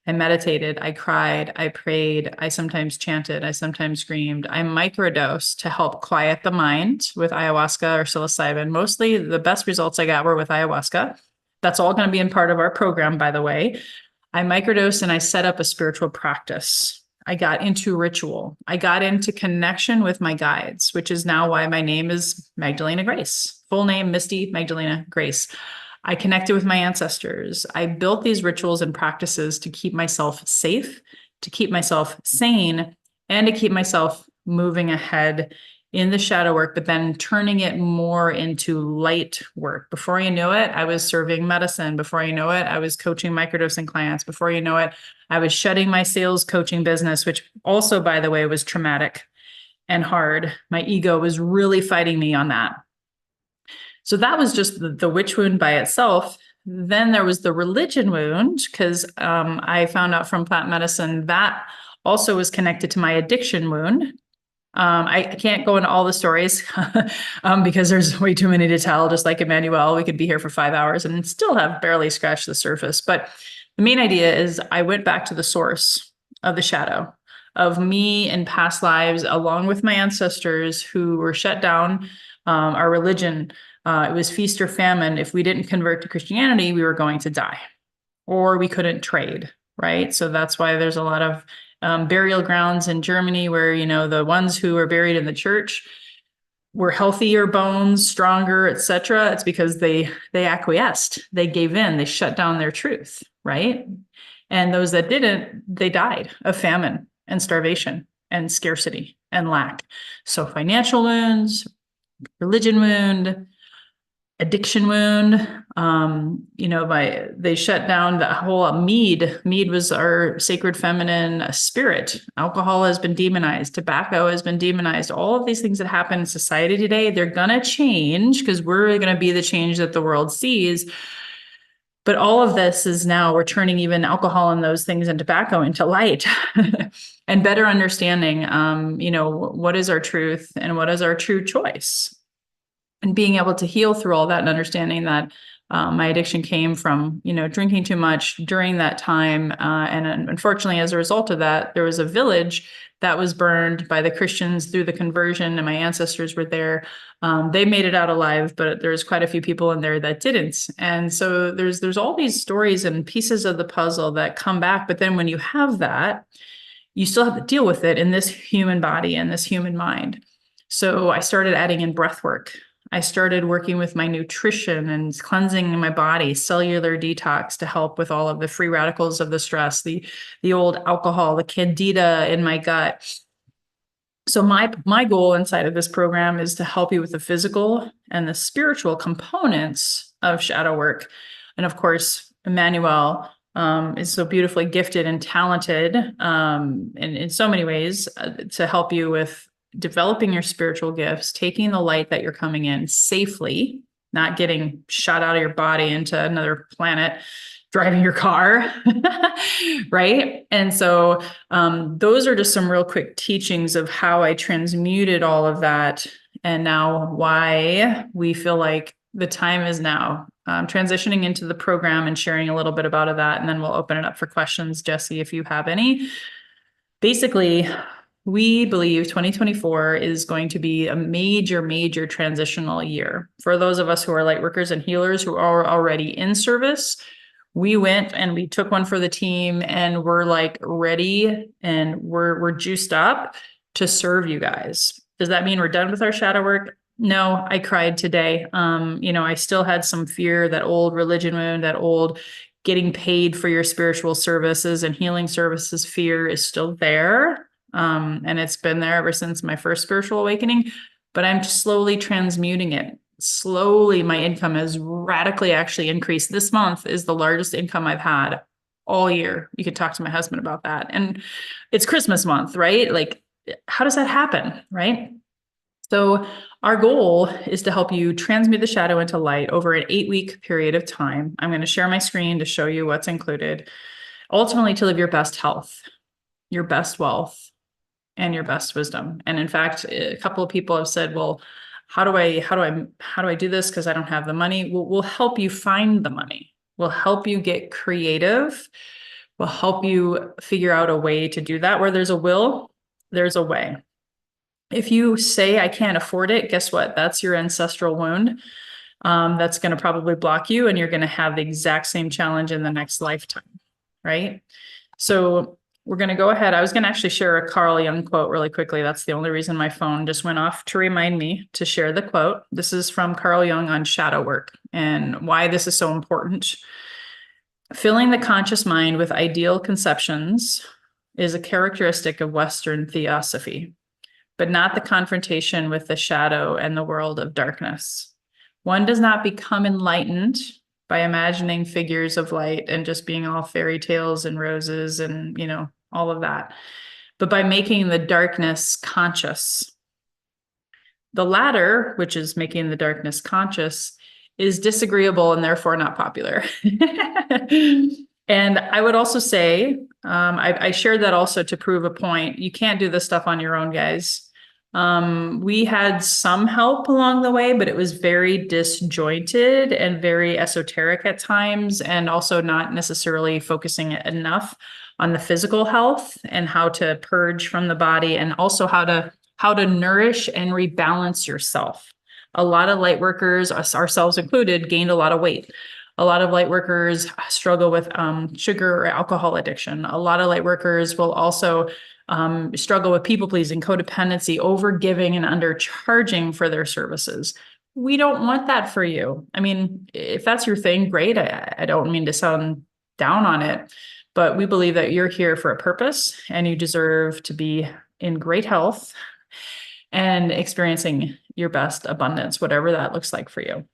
I meditated, I cried, I prayed, I sometimes chanted, I sometimes screamed. I microdosed to help quiet the mind with ayahuasca or psilocybin. Mostly the best results I got were with ayahuasca. That's all going to be in part of our program, by the way. I microdosed and I set up a spiritual practice. I got into ritual. I got into connection with my guides, which is now why my name is Magdalena Grace. Full name, Misty Magdalena Grace. I connected with my ancestors. I built these rituals and practices to keep myself safe, to keep myself sane, and to keep myself moving ahead in the shadow work, but then turning it more into light work. Before you know it, I was serving medicine. Before you know it, I was coaching microdosing clients. Before you know it, I was shedding my sales coaching business, which also, by the way, was traumatic and hard. My ego was really fighting me on that. So that was just the witch wound by itself. Then there was the religion wound, because I found out from plant medicine that also was connected to my addiction wound. I can't go into all the stories because there's way too many to tell. Just like Emmanuel, we could be here for 5 hours and still have barely scratched the surface. But the main idea is I went back to the source of the shadow of me in past lives, along with my ancestors who were shut down. Our religion, it was feast or famine. If we didn't convert to Christianity, we were going to die, or we couldn't trade, right? So that's why there's a lot of burial grounds in Germany where, the ones who were buried in the church were healthier bones, stronger, etc. It's because they acquiesced, they gave in, they shut down their truth, right? And those that didn't, they died of famine and starvation and scarcity and lack. So financial wounds, religion wound, addiction wound, they shut down the whole mead. Mead was our sacred feminine spirit. Alcohol has been demonized. Tobacco has been demonized. All of these things that happen in society today, they're going to change because we're going to be the change that the world sees. But all of this is now we're turning even alcohol and those things and tobacco into light and better understanding, what is our truth and what is our true choice. And being able to heal through all that and understanding that my addiction came from, drinking too much during that time. And unfortunately, as a result of that, there was a village that was burned by the Christians through the conversion, and my ancestors were there. They made it out alive, but there's quite a few people in there that didn't. And so there's all these stories and pieces of the puzzle that come back. But then when you have that, you still have to deal with it in this human body and this human mind. So I started adding in breath work. I started working with my nutrition and cleansing my body, cellular detox to help with all of the free radicals of the stress, the old alcohol, the candida in my gut. So my goal inside of this program is to help you with the physical and the spiritual components of shadow work. And of course, Emmanuel is so beautifully gifted and talented in so many ways to help you with developing your spiritual gifts, taking the light that you're coming in safely, not getting shot out of your body into another planet, driving your car, right? And so those are just some real quick teachings of how I transmuted all of that, and now why we feel like the time is now. Transitioning into the program and sharing a little bit about that, and then we'll open it up for questions, Jesse, if you have any. Basically, we believe 2024 is going to be a major, major transitional year. For those of us who are light workers and healers who are already in service, we went and we took one for the team, and we're like ready, and we're juiced up to serve you guys. Does that mean we're done with our shadow work? No, I cried today. I still had some fear, that old religion wound, that old getting paid for your spiritual services and healing services fear is still there. And it's been there ever since my first spiritual awakening, but I'm slowly transmuting it. Slowly, my income has radically actually increased. This month is the largest income I've had all year. You could talk to my husband about that. And it's Christmas month, right? Like, how does that happen, right? So our goal is to help you transmute the shadow into light over an 8-week period of time. I'm going to share my screen to show you what's included. Ultimately, to live your best health, your best wealth, and your best wisdom. And in fact, a couple of people have said, well, how do I do this? Because I don't have the money. We'll help you find the money. We'll help you get creative. We'll help you figure out a way to do that. Where there's a will, there's a way. If you say, I can't afford it, guess what? That's your ancestral wound. That's going to probably block you, and you're going to have the exact same challenge in the next lifetime, right? So we're going to go ahead. I was going to actually share a Carl Jung quote really quickly. That's the only reason my phone just went off to remind me to share the quote. This is from Carl Jung on shadow work and why this is so important. Filling the conscious mind with ideal conceptions is a characteristic of Western theosophy, but not the confrontation with the shadow and the world of darkness. One does not become enlightened by imagining figures of light and just being all fairy tales and roses and, all of that, but by making the darkness conscious. The latter, which is making the darkness conscious, is disagreeable and therefore not popular. And I would also say, I shared that also to prove a point. You can't do this stuff on your own, guys. We had some help along the way, but it was very disjointed and very esoteric at times, and also not necessarily focusing enough on the physical health and how to purge from the body, and also how to nourish and rebalance yourself. A lot of light workers, us ourselves included, gained a lot of weight. A lot of light workers struggle with sugar or alcohol addiction. A lot of light workers will also struggle with people pleasing, codependency, overgiving, and undercharging for their services. We don't want that for you. I mean, if that's your thing, great. I don't mean to sound down on it, but we believe that you're here for a purpose, and you deserve to be in great health and experiencing your best abundance, whatever that looks like for you.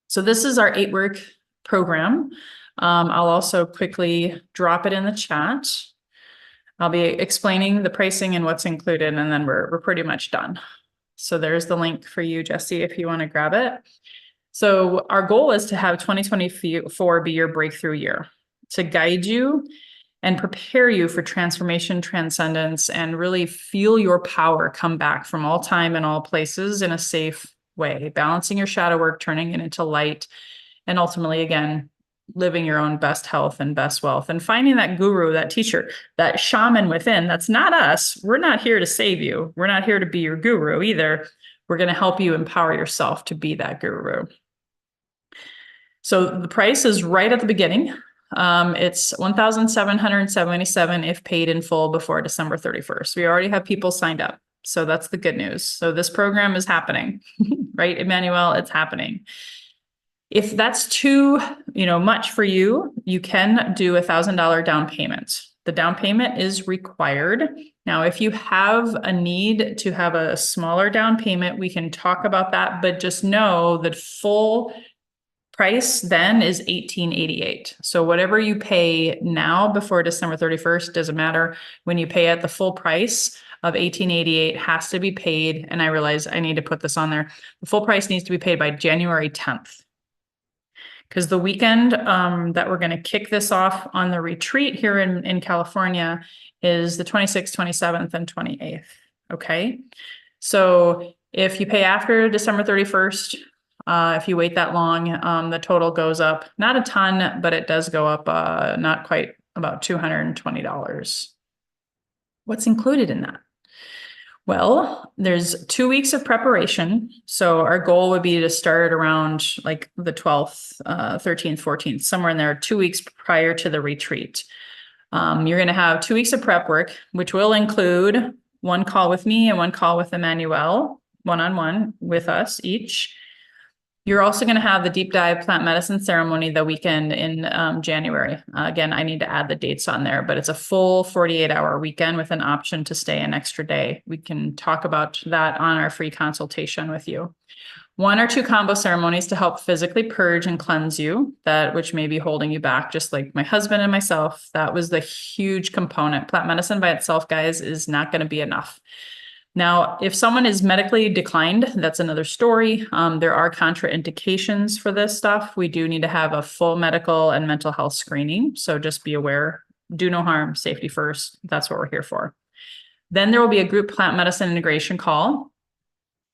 So this is our 8-week program. I'll also quickly drop it in the chat. I'll be explaining the pricing and what's included, and then we're pretty much done. So there's the link for you, Jesse, if you want to grab it. So our goal is to have 2024 be your breakthrough year, to guide you and prepare you for transformation, transcendence, and really feel your power come back from all time and all places in a safe way, balancing your shadow work, turning it into light, and ultimately, again, living your own best health and best wealth, and finding that guru, that teacher, that shaman within. That's not us. We're not here to save you. We're not here to be your guru either. We're going to help you empower yourself to be that guru. So the price is right at the beginning. It's $1,777 if paid in full before December 31st. We already have people signed up. So that's the good news. So this program is happening, right, Emmanuel? It's happening. If that's too, much for you, you can do $1,000 down payment. The down payment is required. Now, if you have a need to have a smaller down payment, we can talk about that, but just know that full price then is $1,888. So whatever you pay now before December 31st, doesn't matter. When you pay at the full price of $1,888 has to be paid. And I realize I need to put this on there. The full price needs to be paid by January 10th. Because the weekend that we're going to kick this off on the retreat here in California is the 26th, 27th, and 28th. Okay. So if you pay after December 31st, if you wait that long, the total goes up, not a ton, but it does go up not quite, about $220. What's included in that? Well, there's 2 weeks of preparation. So our goal would be to start around like the 12th, 13th, 14th, somewhere in there, 2 weeks prior to the retreat. You're going to have 2 weeks of prep work, which will include one call with me and one call with Emmanuel, one-on-one with us each. You're also going to have the deep dive plant medicine ceremony the weekend in January. Again, I need to add the dates on there, but it's a full 48-hour weekend with an option to stay an extra day. We can talk about that on our free consultation with you. 1 or 2 combo ceremonies to help physically purge and cleanse you, that which may be holding you back, just like my husband and myself. That was the huge component. Plant medicine by itself, guys, is not going to be enough. Now, if someone is medically declined, that's another story. There are contraindications for this stuff. We do need to have a full medical and mental health screening. So just be aware, do no harm, safety first. That's what we're here for. Then there will be a group plant medicine integration call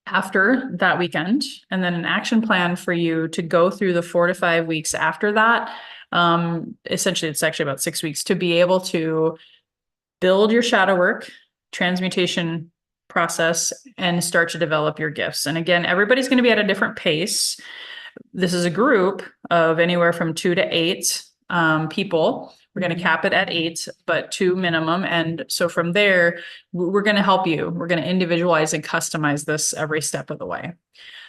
after that weekend, and then an action plan for you to go through the 4 to 5 weeks after that. Essentially, it's actually about 6 weeks to be able to build your shadow work, transmutation process, and start to develop your gifts. And again, everybody's going to be at a different pace. This is a group of anywhere from 2 to 8 people. We're going to cap it at 8, but 2 minimum. And so from there, we're going to help you. We're going to individualize and customize this every step of the way.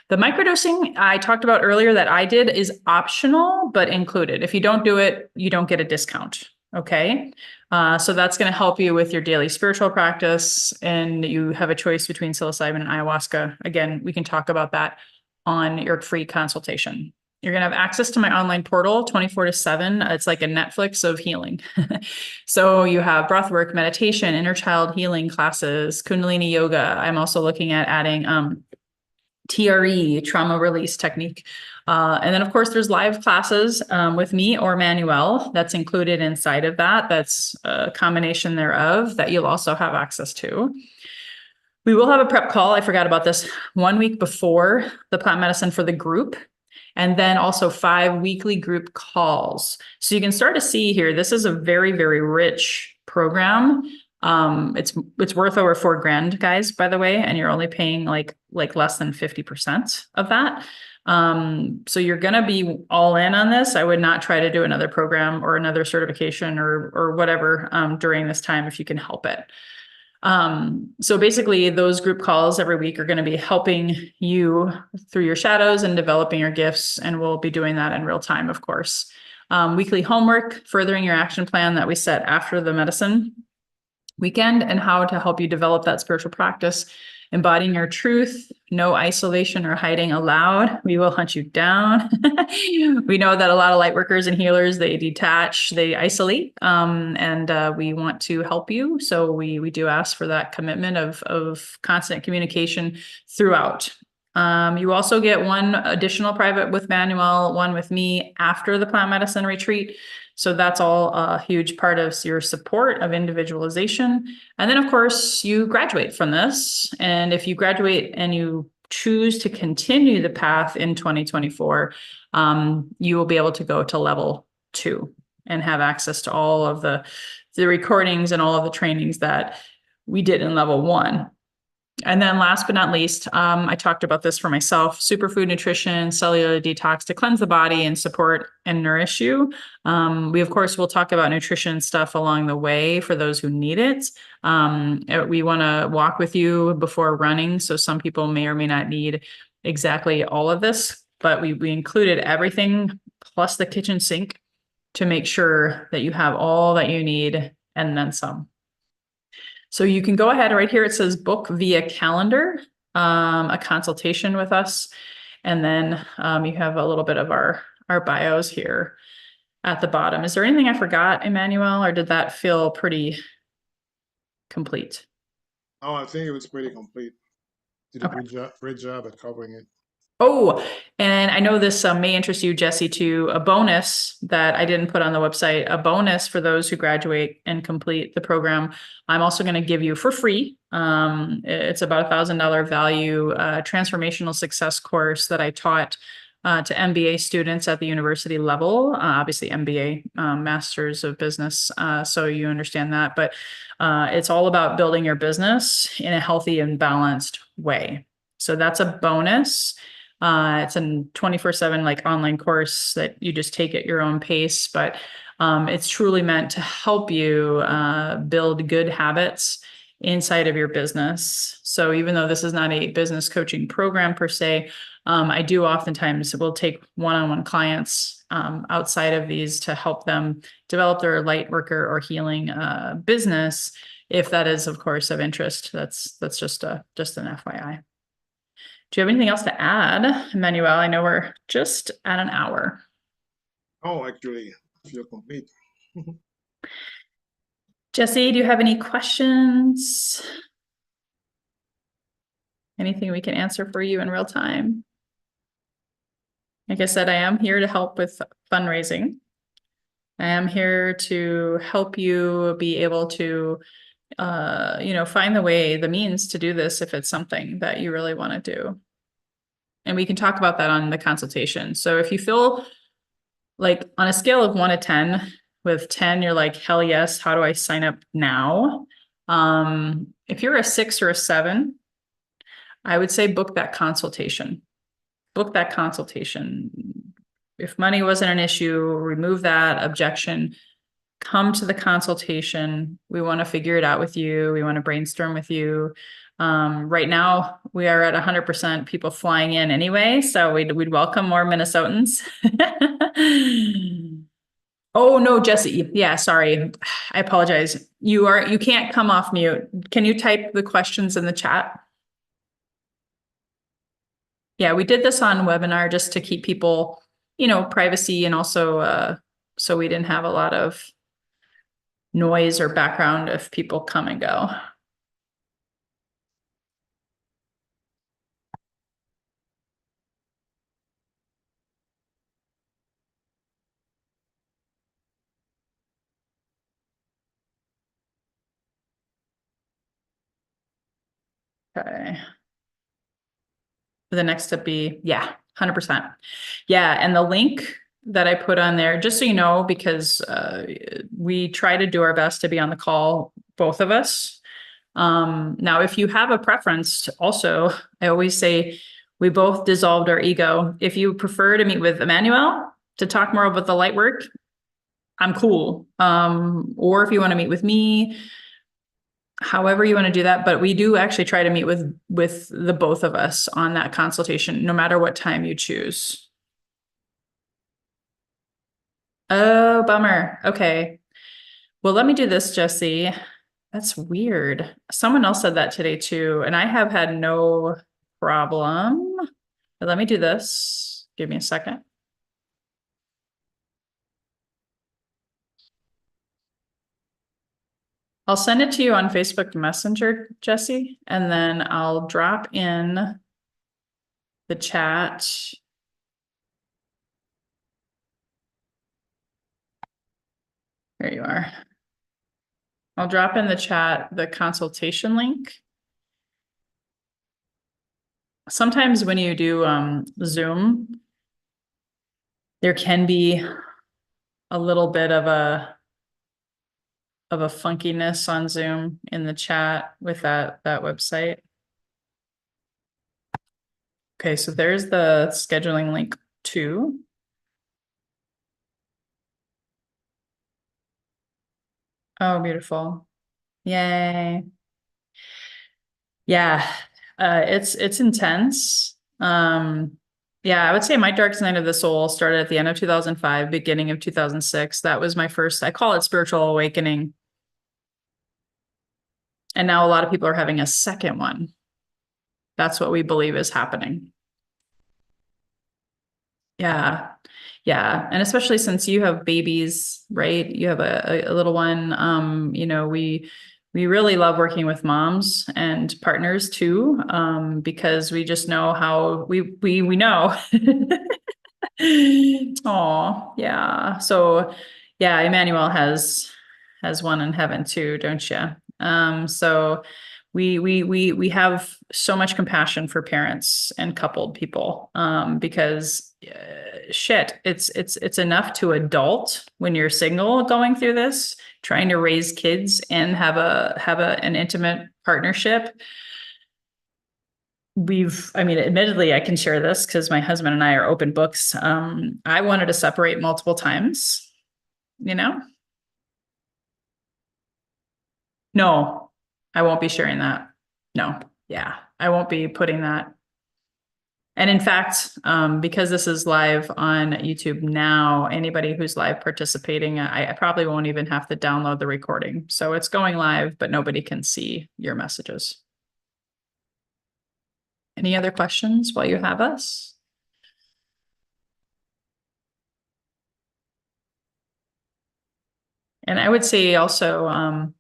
The microdosing I talked about earlier that I did is optional, but included. If you don't do it, you don't get a discount. Okay. So that's going to help you with your daily spiritual practice, and you have a choice between psilocybin and ayahuasca. Again, we can talk about that on your free consultation. You're going to have access to my online portal 24/7. It's like a Netflix of healing. So you have breathwork, meditation, inner child healing classes, Kundalini yoga. I'm also looking at adding TRE, trauma release technique. And then, of course, there's live classes with me or Manuel that's included inside of that. That's a combination thereof that you'll also have access to. We will have a prep call. I forgot about this 1 week before the plant medicine for the group. And then also 5 weekly group calls. So you can start to see here, this is a very, very rich program. It's worth over $4,000, guys, by the way, and you're only paying like less than 50% of that. So you're going to be all in on this. I would not try to do another program or another certification or whatever during this time if you can help it. So basically those group calls every week are going to be helping you through your shadows and developing your gifts. And we'll be doing that in real time, of course. Weekly homework, furthering your action plan that we set after the medicine weekend, and how to help you develop that spiritual practice, embodying your truth, no isolation or hiding allowed. We will hunt you down. We know that a lot of light workers and healers, they detach, they isolate, and we want to help you. So we do ask for that commitment of constant communication throughout. You also get 1 additional private with Manuel, 1 with me after the plant medicine retreat. So that's all a huge part of your support of individualization. And then, of course, you graduate from this. And if you graduate and you choose to continue the path in 2024, you will be able to go to level 2 and have access to all of the recordings and all of the trainings that we did in level 1. And then last but not least, I talked about this for myself, superfood nutrition, cellular detox to cleanse the body and support and nourish you. We, of course, will talk about nutrition stuff along the way for those who need it. We want to walk with you before running. So some people may or may not need exactly all of this, but we included everything plus the kitchen sink to make sure that you have all that you need and then some. So you can go ahead right here. It says book via calendar, a consultation with us. And then you have a little bit of our bios here at the bottom. Is there anything I forgot, Emmanuel, or did that feel pretty complete? Oh, I think it was pretty complete. Did a Okay. great job at covering it. Oh, and I know this may interest you, Jesse, to a bonus that I didn't put on the website, a bonus for those who graduate and complete the program. I'm also going to give you for free. It's about $1,000 value transformational success course that I taught to MBA students at the university level, obviously MBA, Masters of Business. So you understand that, but it's all about building your business in a healthy and balanced way. So that's a bonus. It's a 24/7 like online course that you just take at your own pace, but it's truly meant to help you build good habits inside of your business. So even though this is not a business coaching program per se, I do oftentimes will take one-on-one clients outside of these to help them develop their light worker or healing business, if that is, of course, of interest. That's just an FYI. Do you have anything else to add, Emmanuel? I know we're just at an hour. Oh, actually, I feel complete. Jesse, do you have any questions? Anything we can answer for you in real time? Like I said, I am here to help with fundraising. I am here to help you be able to, find the way, the means to do this if it's something that you really want to do. And we can talk about that on the consultation. So if you feel like on a scale of 1 to 10, with 10, you're like, hell yes, how do I sign up now? If you're a 6 or a 7, I would say book that consultation. Book that consultation. If money wasn't an issue, remove that objection. Come to the consultation. We want to figure it out with you. We want to brainstorm with you. Right now, we are at 100% people flying in anyway, so we'd welcome more Minnesotans. Oh no, Jesse. Yeah, sorry. I apologize. You can't come off mute. Can you type the questions in the chat? Yeah, we did this on webinar just to keep people, privacy, and also so we didn't have a lot of noise or background if people come and go. Okay. The next step be, yeah, 100%. Yeah, and the link that I put on there, just so you know, because we try to do our best to be on the call, both of us. Now, if you have a preference, also, I always say we both dissolved our ego. If you prefer to meet with Emmanuel to talk more about the light work, I'm cool. Or if you want to meet with me, however you want to do that, but we do actually try to meet with the both of us on that consultation, no matter what time you choose. Oh, bummer. Okay. Well, let me do this, Jesse. That's weird. Someone else said that today too, and I have had no problem. But let me do this. Give me a second. I'll send it to you on Facebook Messenger, Jesse, and then I'll drop in the chat. There you are. I'll drop in the chat the consultation link. Sometimes when you do Zoom, there can be a little bit of a funkiness on Zoom in the chat with that website. Okay, so there's the scheduling link too. Oh, beautiful. Yay. Yeah. It's intense. Yeah, I would say my dark night of the soul started at the end of 2005, beginning of 2006. That was my first, I call it spiritual awakening. And now a lot of people are having a second one. That's what we believe is happening. Yeah. Yeah. And especially since you have babies, right? You have a little one. We really love working with moms and partners too, because we just know how we know. Oh, yeah. So yeah, Emmanuel has one in heaven too, don't you? So we have so much compassion for parents and coupled people, because shit, it's enough to adult when you're single going through this, trying to raise kids and have an intimate partnership. I mean, admittedly, I can share this because my husband and I are open books. I wanted to separate multiple times, you know? No, I won't be sharing that. No, yeah, I won't be putting that. And in fact, because this is live on YouTube now, anybody who's live participating, I probably won't even have to download the recording. So it's going live, but nobody can see your messages. Any other questions while you have us? And I would say also,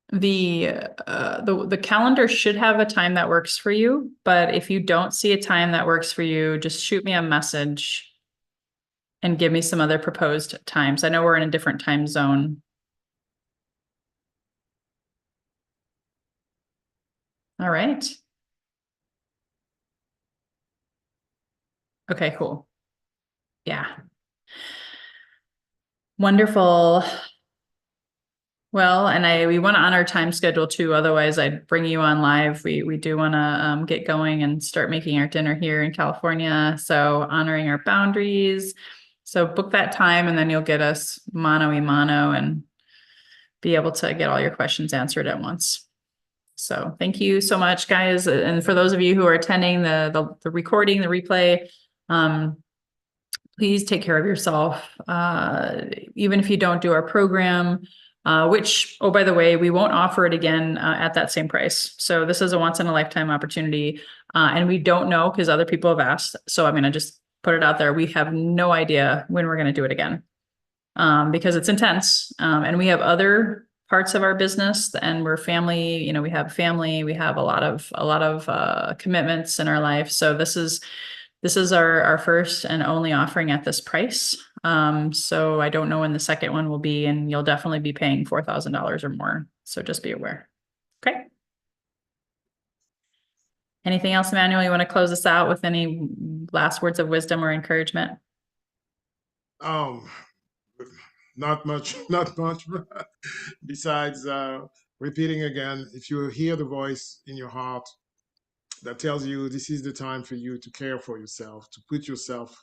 the calendar should have a time that works for you, but if you don't see a time that works for you, just shoot me a message and give me some other proposed times. I know we're in a different time zone. All right. Okay, cool. Yeah. Wonderful. Well, and we want to honor time schedule too. Otherwise, I'd bring you on live. We do want to get going and start making our dinner here in California. So honoring our boundaries. So book that time, and then you'll get us mano a mano and be able to get all your questions answered at once. So thank you so much, guys. And for those of you who are attending the recording, the replay, please take care of yourself. Even if you don't do our program, which, oh, by the way, we won't offer it again at that same price. So this is a once in a lifetime opportunity. And we don't know because other people have asked. So I'm going to just put it out there. We have no idea when we're going to do it again, because it's intense. And we have other parts of our business, and we're family, we have family, we have a lot of commitments in our life. So this is our first and only offering at this price. So I don't know when the second one will be, and you'll definitely be paying $4,000 or more. So just be aware. Okay. Anything else, Emmanuel? You want to close us out with any last words of wisdom or encouragement? Um, not much, not much. Besides repeating again, if you hear the voice in your heart that tells you this is the time for you to care for yourself, to put yourself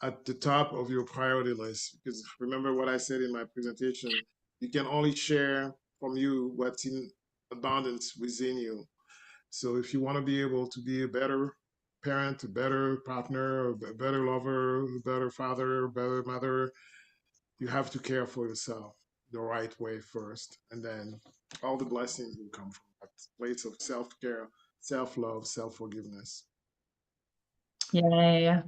at the top of your priority list. Because remember what I said in my presentation, you can only share from you what's in abundance within you. So if you want to be able to be a better parent, a better partner, a better lover, a better father, a better mother, you have to care for yourself the right way first. And then all the blessings will come from that place of self-care, self-love, self-forgiveness. Yay.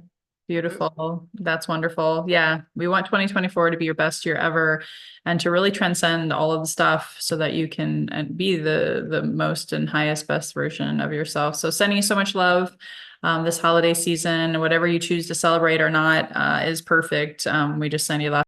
Beautiful. That's wonderful. Yeah. We want 2024 to be your best year ever and to really transcend all of the stuff so that you can be the most and highest, best version of yourself. So sending you so much love. This holiday season, whatever you choose to celebrate or not, is perfect. We just send you lots